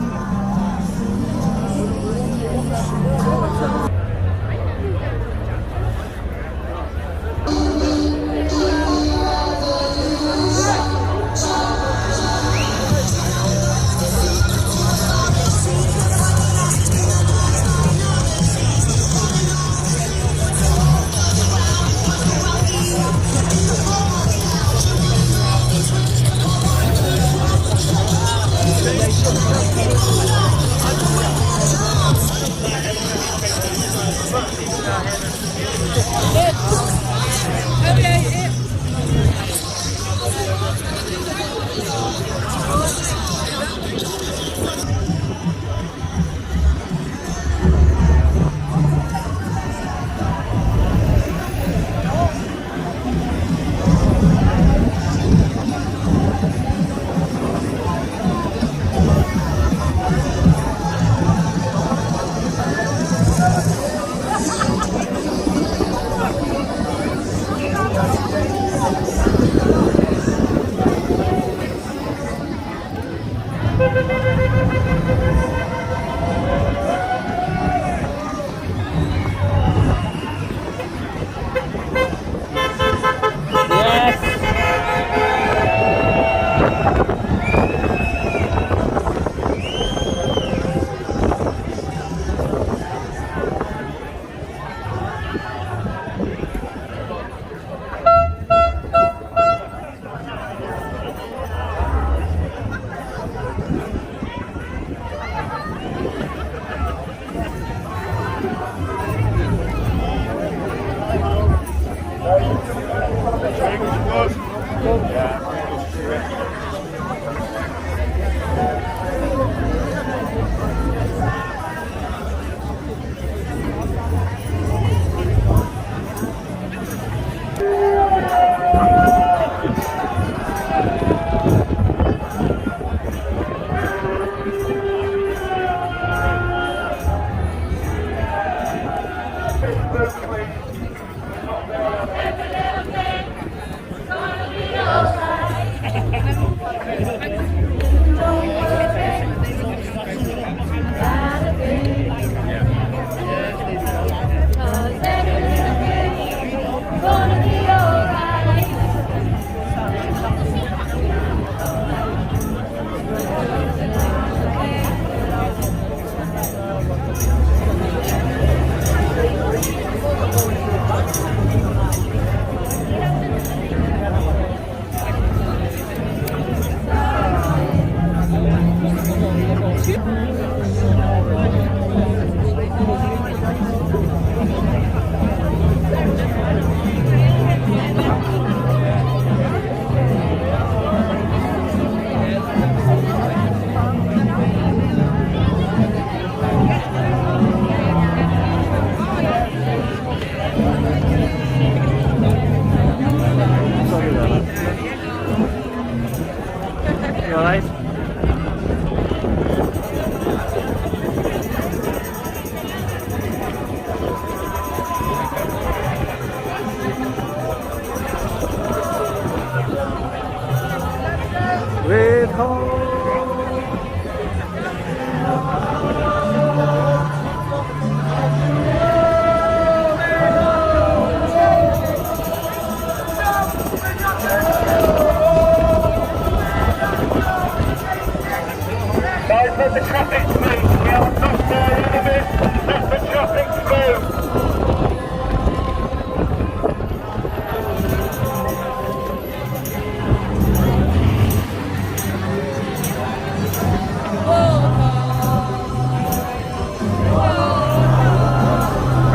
Let the traffic move. We are not far in of it. Let the traffic move.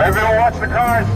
Everyone watch the cars.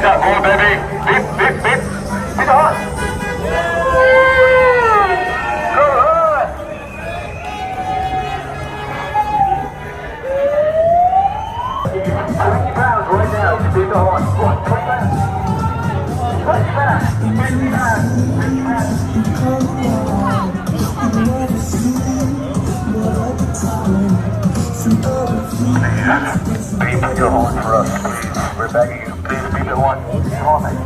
That horn, baby. Beep, beep, beep. Beat the horn. Good. 20 pounds right now. You beat the horn. What? 20 pounds. 20 pounds. 50 pounds. 50 pounds. Beep your horn for us, please. We're begging you. Please beep the horn. Beep the horn, mate.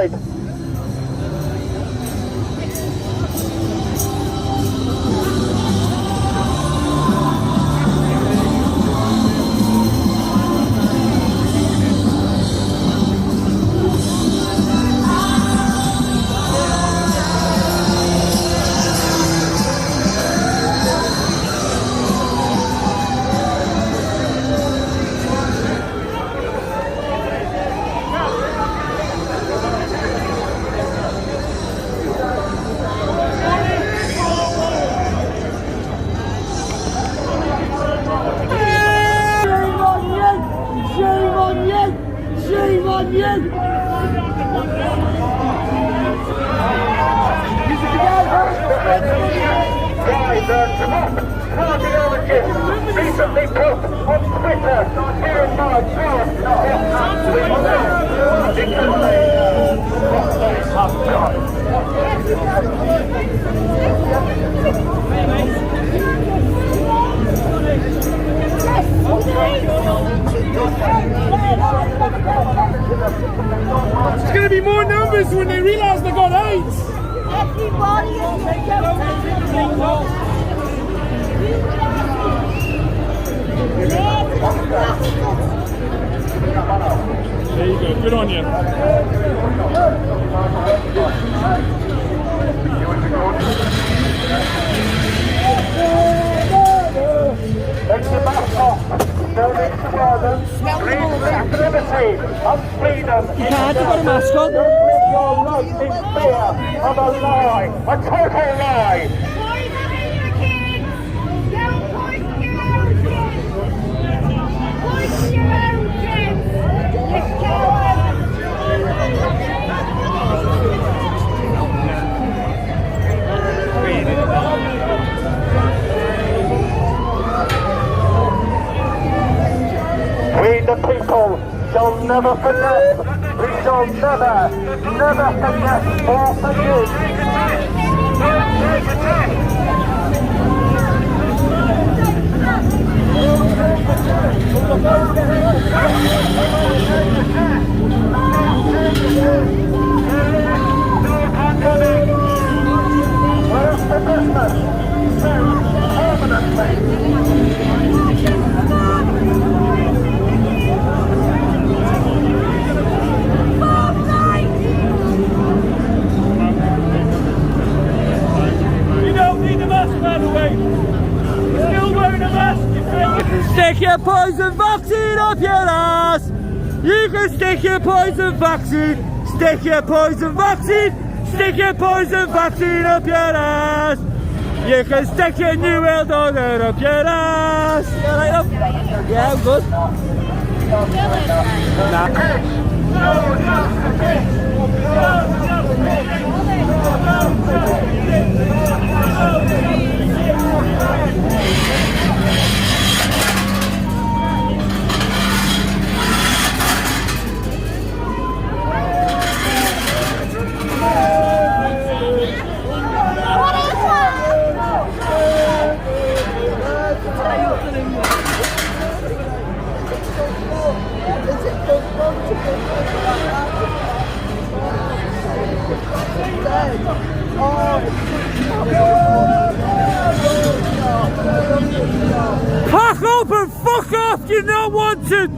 side. Recently put on Twitter here in March. It's going to be more numbers when they realise they got 8. Everybody There you go, good on you. Take your mask off. Donate to Ireland. Read liberty and freedom. You can't, you've got a mask on. Don't live your life in fear of a lie. A total lie. We the people shall never forget, we shall never forget or forgive. Where's the business? Permanently. Stick your poison vaccine up your ass. You can stick your poison vaccine. Stick your poison vaccine. Stick your poison vaccine up your ass. You can stick your New World Order up your ass. You alright up? Yeah, I'm good. Pack up and fuck off, you're not wanted!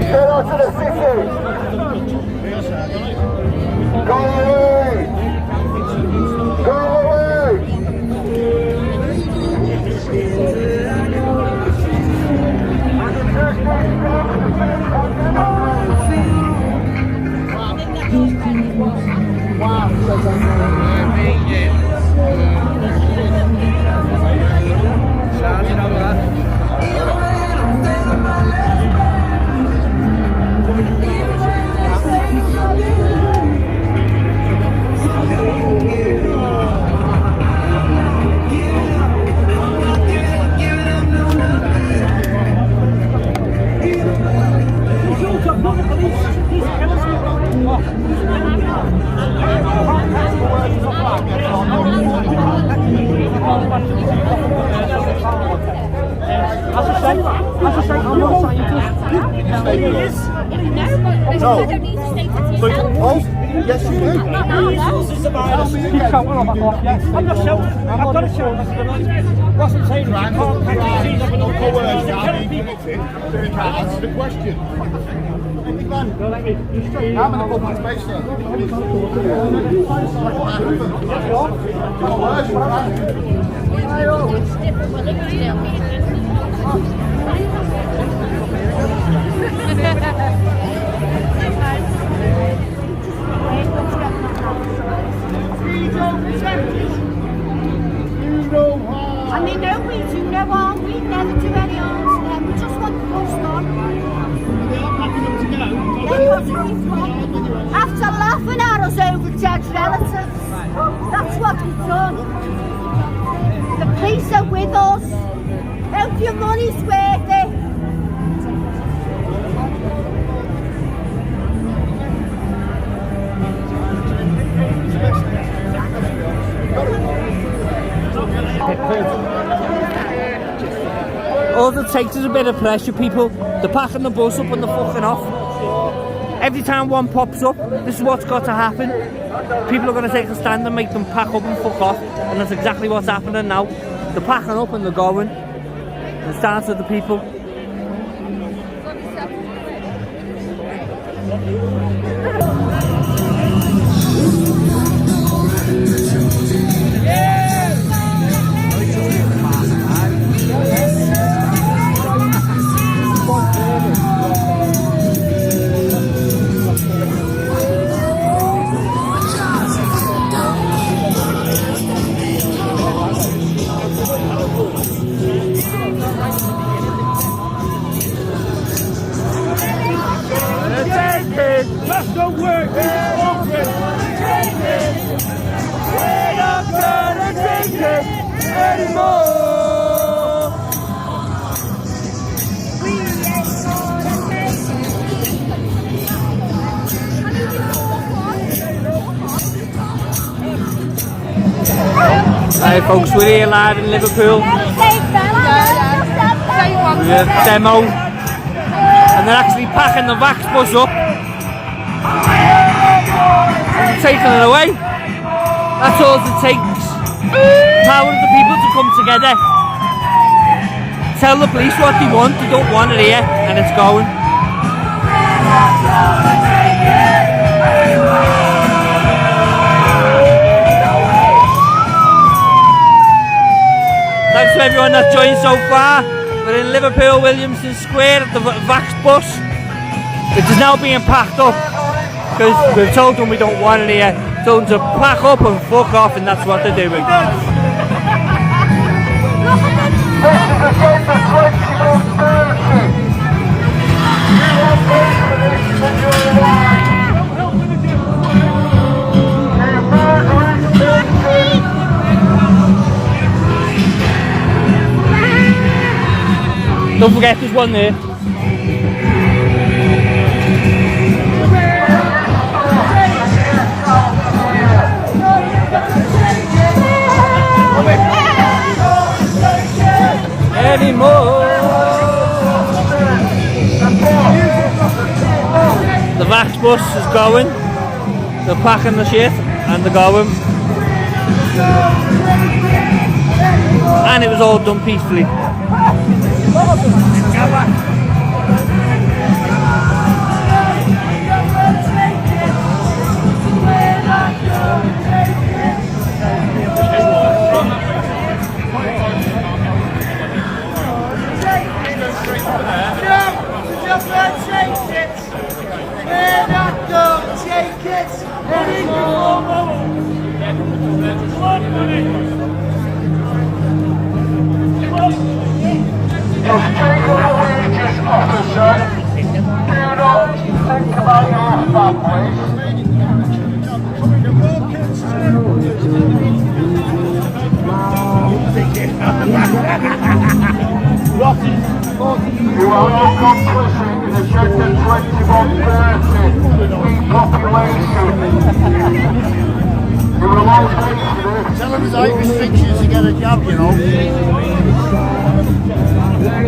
Get out to the city! Go away! Go away! Yes, you do. I'm not shouting. I've got to shout. What's it saying? You can't catch disease up and all can't answer the question. I'm in a public space, sir. And they know we do no harm, we never do any harm to them, we just want the bus gone. After laughing at us over dead relatives, that's what we've done. The police are with us, hope your money's worth it. All it takes is a bit of pressure, people. They're packing the bus up and they're fucking off. Every time one pops up, this is what's got to happen. People are going to take a stand and make them pack up and fuck off. And that's exactly what's happening now. They're packing up and they're going. It starts with the people. That's the work, it's open. We're not gonna take it anymore. Hey folks, we're here live in Liverpool. We're at demo. And they're actually packing the Vax bus up. Taking it away. That's all it takes. Power of the people to come together. Tell the police what they want. They don't want it here, and it's going. Thanks to everyone that's joined so far. We're in Liverpool, Williamson Square at the Vax bus, which is now being packed up because we've told them we don't want it here. Told them to pack up and fuck off, and that's what they're doing. Don't forget there's one there. bus is going. They're packing the shit and they're going. And it was all done peacefully. You are not complicit in Agenda 2130 depopulation. You will all pay for this. Tell them there's 8 restrictions to get a job, you know.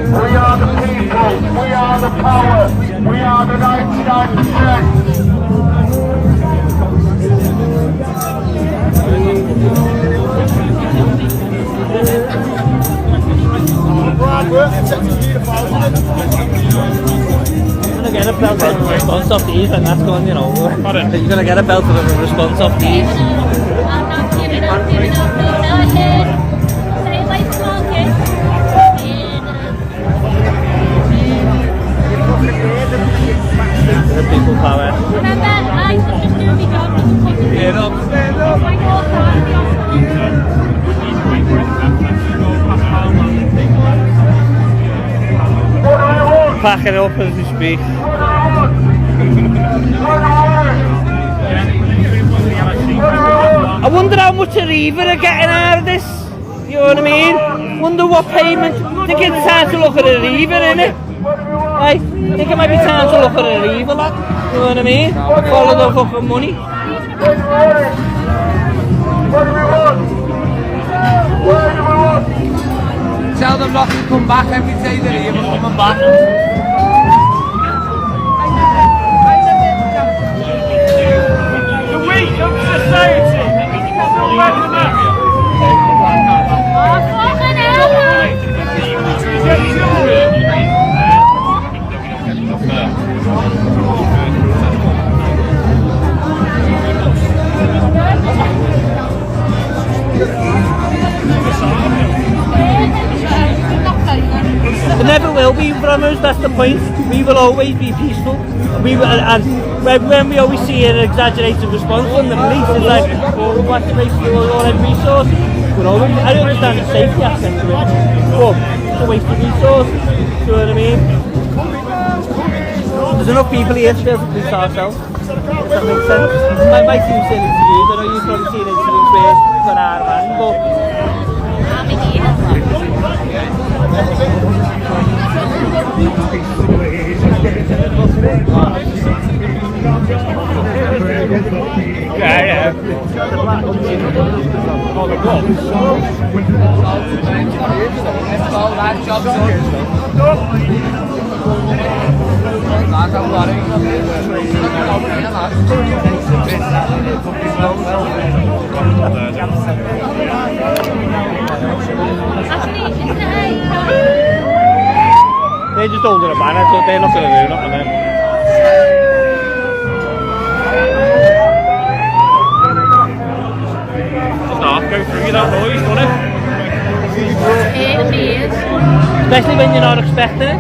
We are the people, we are the power, we are the 99%. You're gonna get a belt of a response off these and that's going, you know. You're gonna get a belt of a response off these. I'm not giving up, no, Stay away from all kids. The people power. Remember, I just do my job. Stand up. Packing up as we speak. I wonder how much Arriva are getting out of this. You know what I mean? Wonder what payment. I think it's time to look at Arriva, innit? I think it might be time to look at Arriva, lad. You know what I mean? Follow the fucking money. Tell them not to come back every day they're here, but coming back. The weak of society. There never will be runners, that's the point. We will always be peaceful. We will, and when we always see an exaggerated response from the police, it's like, well, what's the waste of all that resource? I understand the safety aspect of it, but it's a waste of resource. You know what I mean? There's enough people here to be able to police ourselves. If that makes sense. It might seem silly to you, I know you've probably seen incidents where it's gone out of hand, but Yeah. they're just holding a banner, so they're not going to do nothing then. Go through that noise, doesn't it? Especially when you're not expecting it.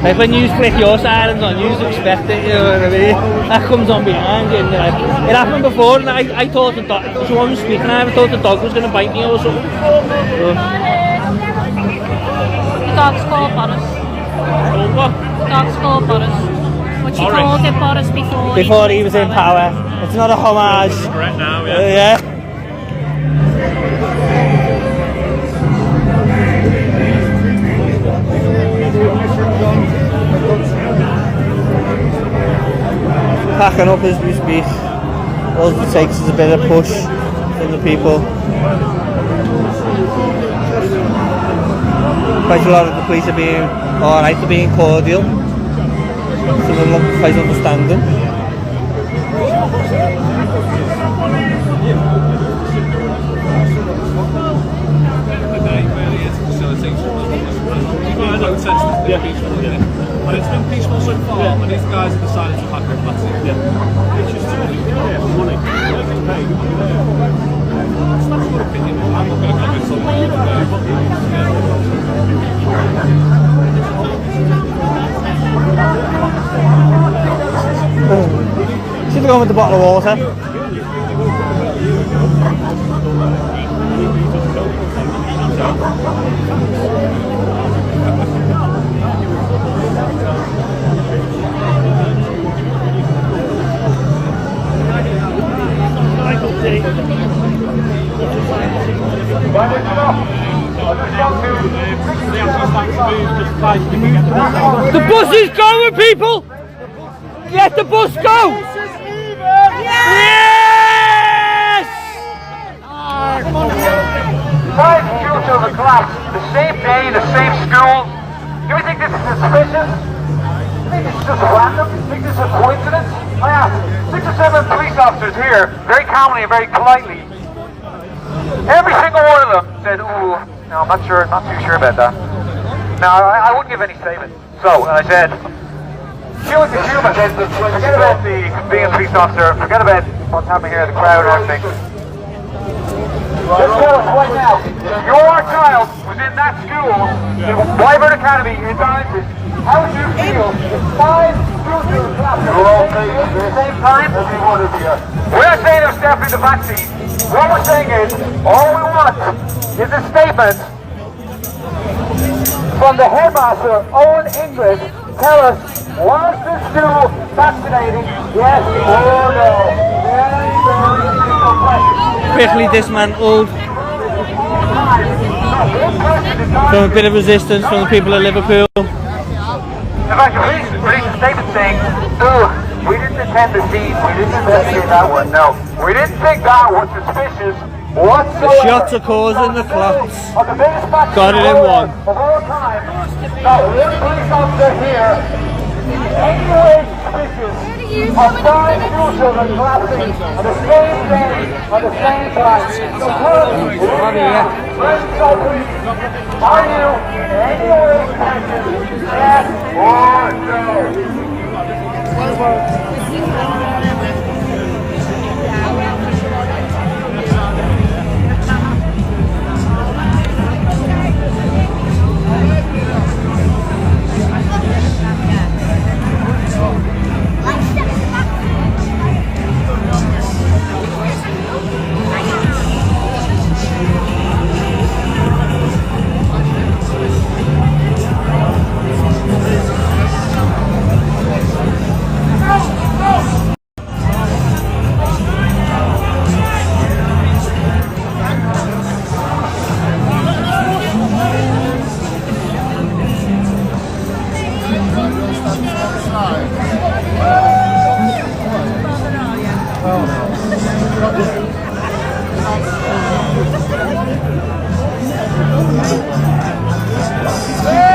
Like when you flick your sirens on, you just expect it, you know what I mean? That comes on behind you and you're like, it happened before and I thought the dog, someone was speaking, I thought the dog was going to bite me or something. The dog's called Boris. What? The dog's called Boris. But she called it Boris Before he was in power. It's not a homage. Correct now, yeah. Yeah. Packing up as we speak. All it takes is a bit of push from the people. Quite a lot of the police are being alright, they're being cordial. Still not quite understanding. And it's been peaceful so far, and these guys have decided to pack up, that's it. It's just too many there for money. That's not your opinion. I'm not going to comment on what you do. Should have gone with the bottle of water. The bus is going, people! Let the bus go! Yes! Five school children collapsed the same day in the same school. Do you think this is suspicious? Do you think this is just random? Do you think this is a coincidence? I asked 6 or 7 police officers here, very calmly and very politely. Every single one of them said, ooh, no, I'm not too sure about that. No, I wouldn't give any statement. So, and I said, human to human, forget about the being a police officer, forget about what's happening here, the crowd and everything. Just tell us right now, your child was in that school, in Wyvern Academy in Darlington. How would you feel if 5 children collapsed at the same time? We're not saying it was definitely the vaccine. What we're saying is, all we want is a statement from the headmaster, Owen English. Tell us, was the school vaccinating? Yes or no? Quickly dismantled. From a bit of resistance from the people of Liverpool. In fact, the police released a statement saying, ooh, we didn't attend the scene, we didn't investigate that one, no. We didn't think that was suspicious whatsoever. The shots are causing the collapse. Got it in one. Of all time, not one police officer here in any way suspicious of 5 school children collapsing on the same day, on the same time. So tell us, are you in any way suspicious, yes or no?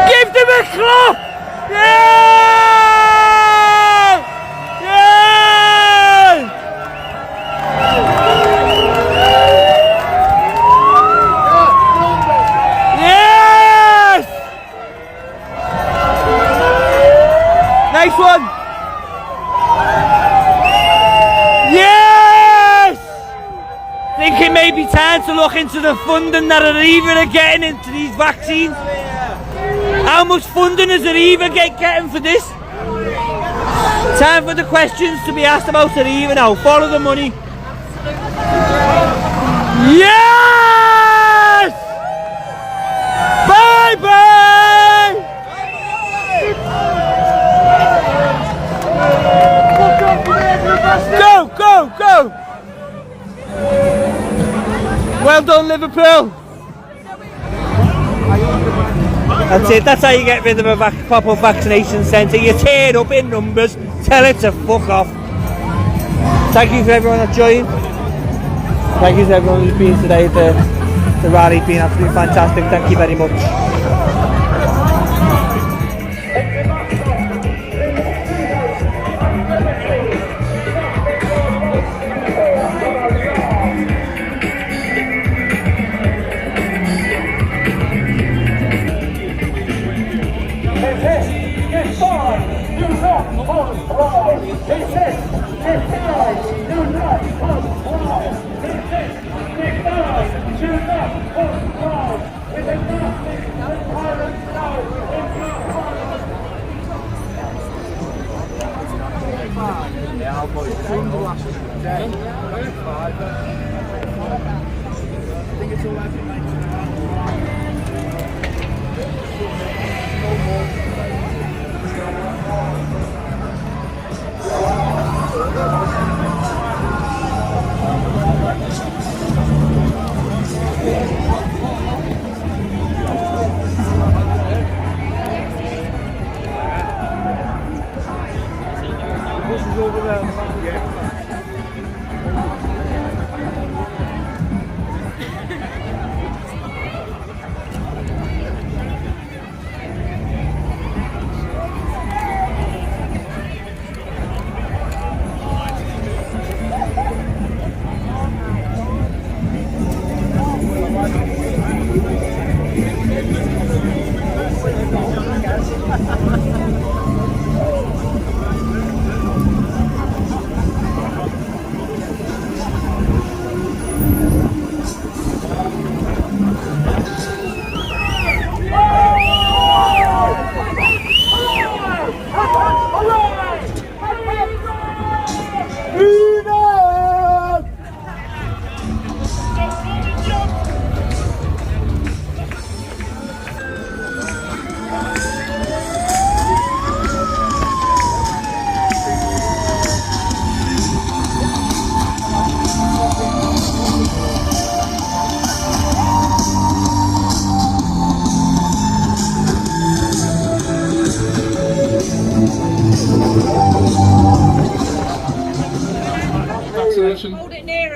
Give them a clap! Yeah! Yeah! Yes! Nice one! Yes! Think it may be time to look into the funding that Arriva are getting into these vaccines. How much funding is Arriva getting for this? Time for the questions to be asked about Arriva now. Follow the money. Yes! Bye bye! Go, go, go! Well done, Liverpool. That's it, that's how you get rid of a pop-up vaccination centre. You tear it up in numbers, tell it to fuck off. Thank you for everyone that joined. Thank you to everyone who's been today at the rally. It's been absolutely fantastic. Thank you very much.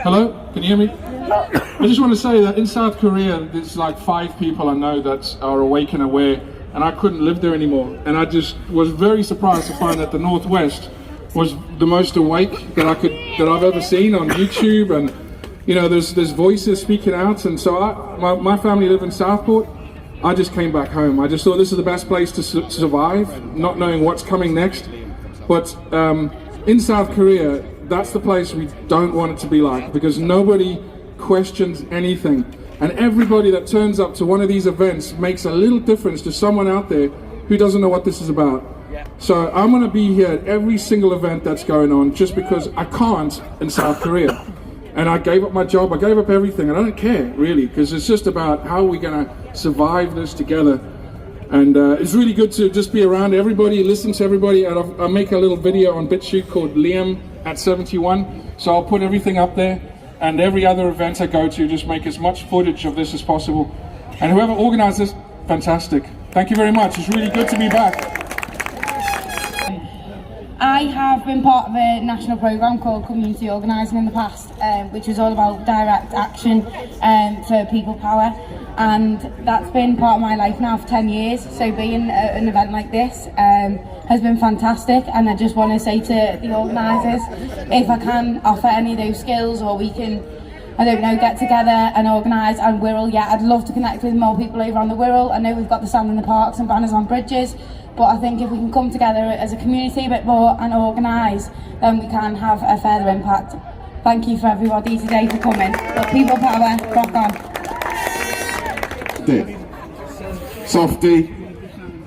Hello, can you hear me? I just want to say that in South Korea, there's like 5 people I know that are awake and aware, and I couldn't live there anymore. And I just was very surprised to find that the Northwest was the most awake that I've ever seen on YouTube. And you know, there's voices speaking out. And so my family live in Southport. I just came back home. I just thought this is the best place to survive, not knowing what's coming next. But in South Korea, that's the place we don't want it to be like, because nobody questions anything. And everybody that turns up to one of these events makes a little difference to someone out there who doesn't know what this is about. So I'm going to be here at every single event that's going on, just because I can't in South Korea. And I gave up my job, I gave up everything, and I don't care really, because it's just about how we're going to survive this together. And it's really good to just be around everybody, listen to everybody. And I'll make a little video on BitChute called Liam at 71. So I'll put everything up there, and every other event I go to, just make as much footage of this as possible. And whoever organized this, fantastic. Thank you very much. It's really good to be back. I have been part of a national programme called Community Organising in the past, which was all about direct action for people power, and that's been part of my life now for 10 years. So being at an event like this has been fantastic, and I just want to say to the organisers, if I can offer any of those skills, or we can, I don't know, get together and organise and Wirral, yeah, I'd love to connect with more people over on the Wirral. I know we've got the stand in the parks and banners on bridges, but I think if we can come together as a community a bit more and organise, then we can have a further impact. Thank you for everybody today for coming. But people power, rock on. Softy.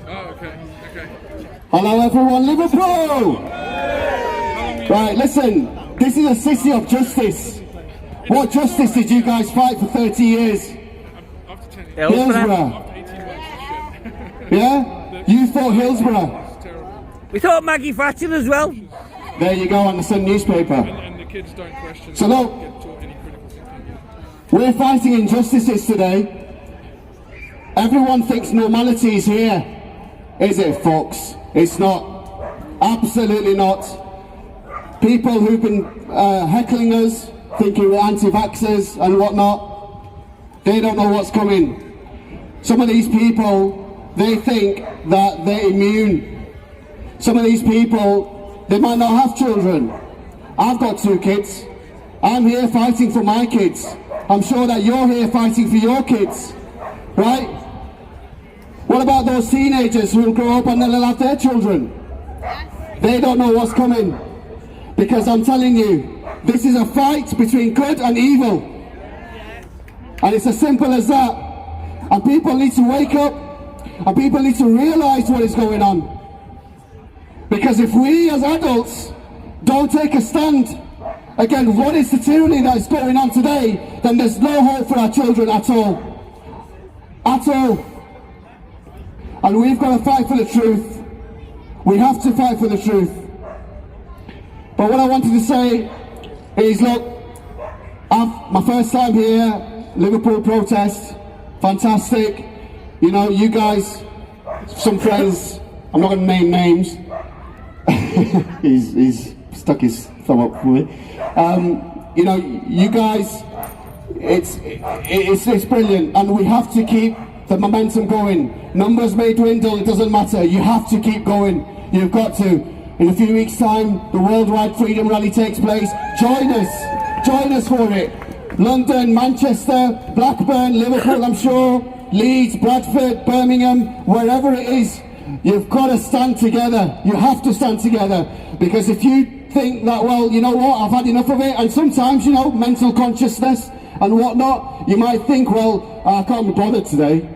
Oh, okay. Hello everyone, Liverpool! Right, listen, this is a city of justice. What justice did you guys fight for 30 years? Hillsborough. Yeah? You fought Hillsborough. We thought Maggie Thatcher as well. There you go, on the Sun newspaper. And the kids don't question. So look, we're fighting injustices today. Everyone thinks normality is here. Is it, folks? It's not. Absolutely not. People who've been heckling us, thinking we're anti-vaxxers and whatnot, they don't know what's coming. Some of these people, they think that they're immune. Some of these people, they might not have children. I've got 2 kids. I'm here fighting for my kids. I'm sure that you're here fighting for your kids, right? What about those teenagers who will grow up and they'll have their children? They don't know what's coming. Because I'm telling you, this is a fight between good and evil. And it's as simple as that. And people need to wake up, and people need to realise what is going on. Because if we as adults don't take a stand again, what is the tyranny that is going on today, then there's no hope for our children at all. At all. And we've got to fight for the truth. We have to fight for the truth. But what I wanted to say is, look, my first time here, Liverpool protest, fantastic. You know, you guys, some friends, I'm not going to name names. he's stuck his thumb up for me. You know, you guys, it's brilliant, and we have to keep the momentum going. Numbers may dwindle, it doesn't matter. You have to keep going. You've got to. In a few weeks' time, the Worldwide Freedom Rally takes place. Join us for it. London, Manchester, Blackburn, Liverpool, I'm sure, Leeds, Bradford, Birmingham, wherever it is, you've got to stand together. You have to stand together. Because if you think that, well, you know what, I've had enough of it, and sometimes, you know, mental consciousness and whatnot, you might think, well, I can't be bothered today.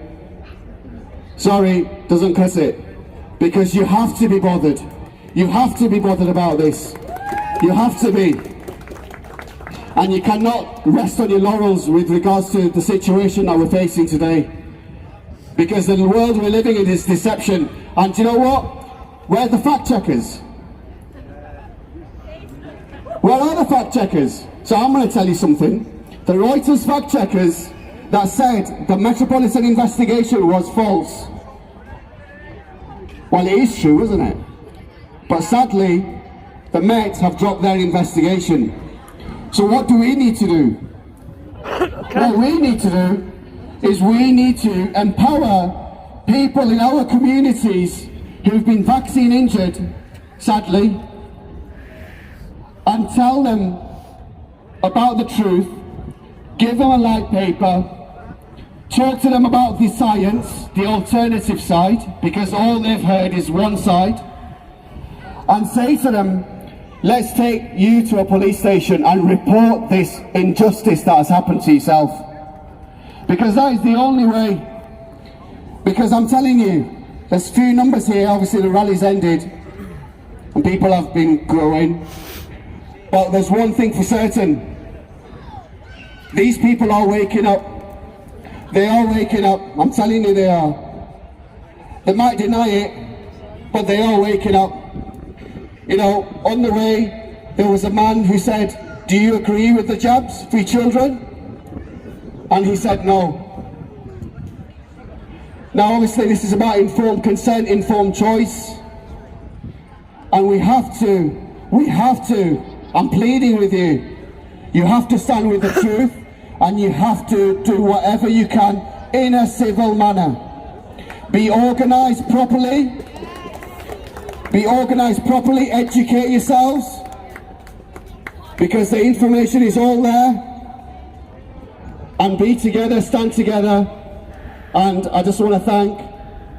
Sorry, doesn't cut it. Because you have to be bothered. You have to be bothered about this. You have to be. And you cannot rest on your laurels with regards to the situation that we're facing today. Because the world we're living in is deception. And do you know what? Where are the fact checkers? Where are the fact checkers? So I'm going to tell you something. The Reuters fact checkers that said the Metropolitan investigation was false. Well, it is true, isn't it? But sadly, the Met have dropped their investigation. So what do we need to do? What we need to do is we need to empower people in our communities who've been vaccine injured, sadly, and tell them about the truth, give them a light paper, talk to them about the science, the alternative side, because all they've heard is one side, and say to them, let's take you to a police station and report this injustice that has happened to yourself. Because that is the only way. Because I'm telling you, there's few numbers here, obviously the rally's ended, and people have been growing. But there's one thing for certain. These people are waking up. They are waking up. I'm telling you they are. They might deny it, but they are waking up. You know, on the way, there was a man who said, do you agree with the jabs for your children? And he said no. Now obviously this is about informed consent, informed choice. And we have to, I'm pleading with you, you have to stand with the truth, and you have to do whatever you can in a civil manner. Be organised properly. Be organised properly, educate yourselves, because the information is all there. And be together, stand together. And I just want to thank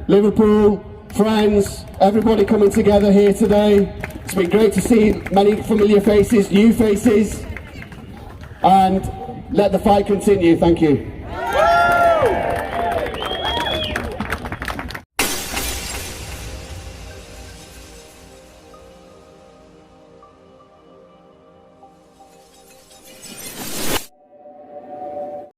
Liverpool, friends, everybody coming together here today. It's been great to see many familiar faces, new faces, and let the fight continue. Thank you.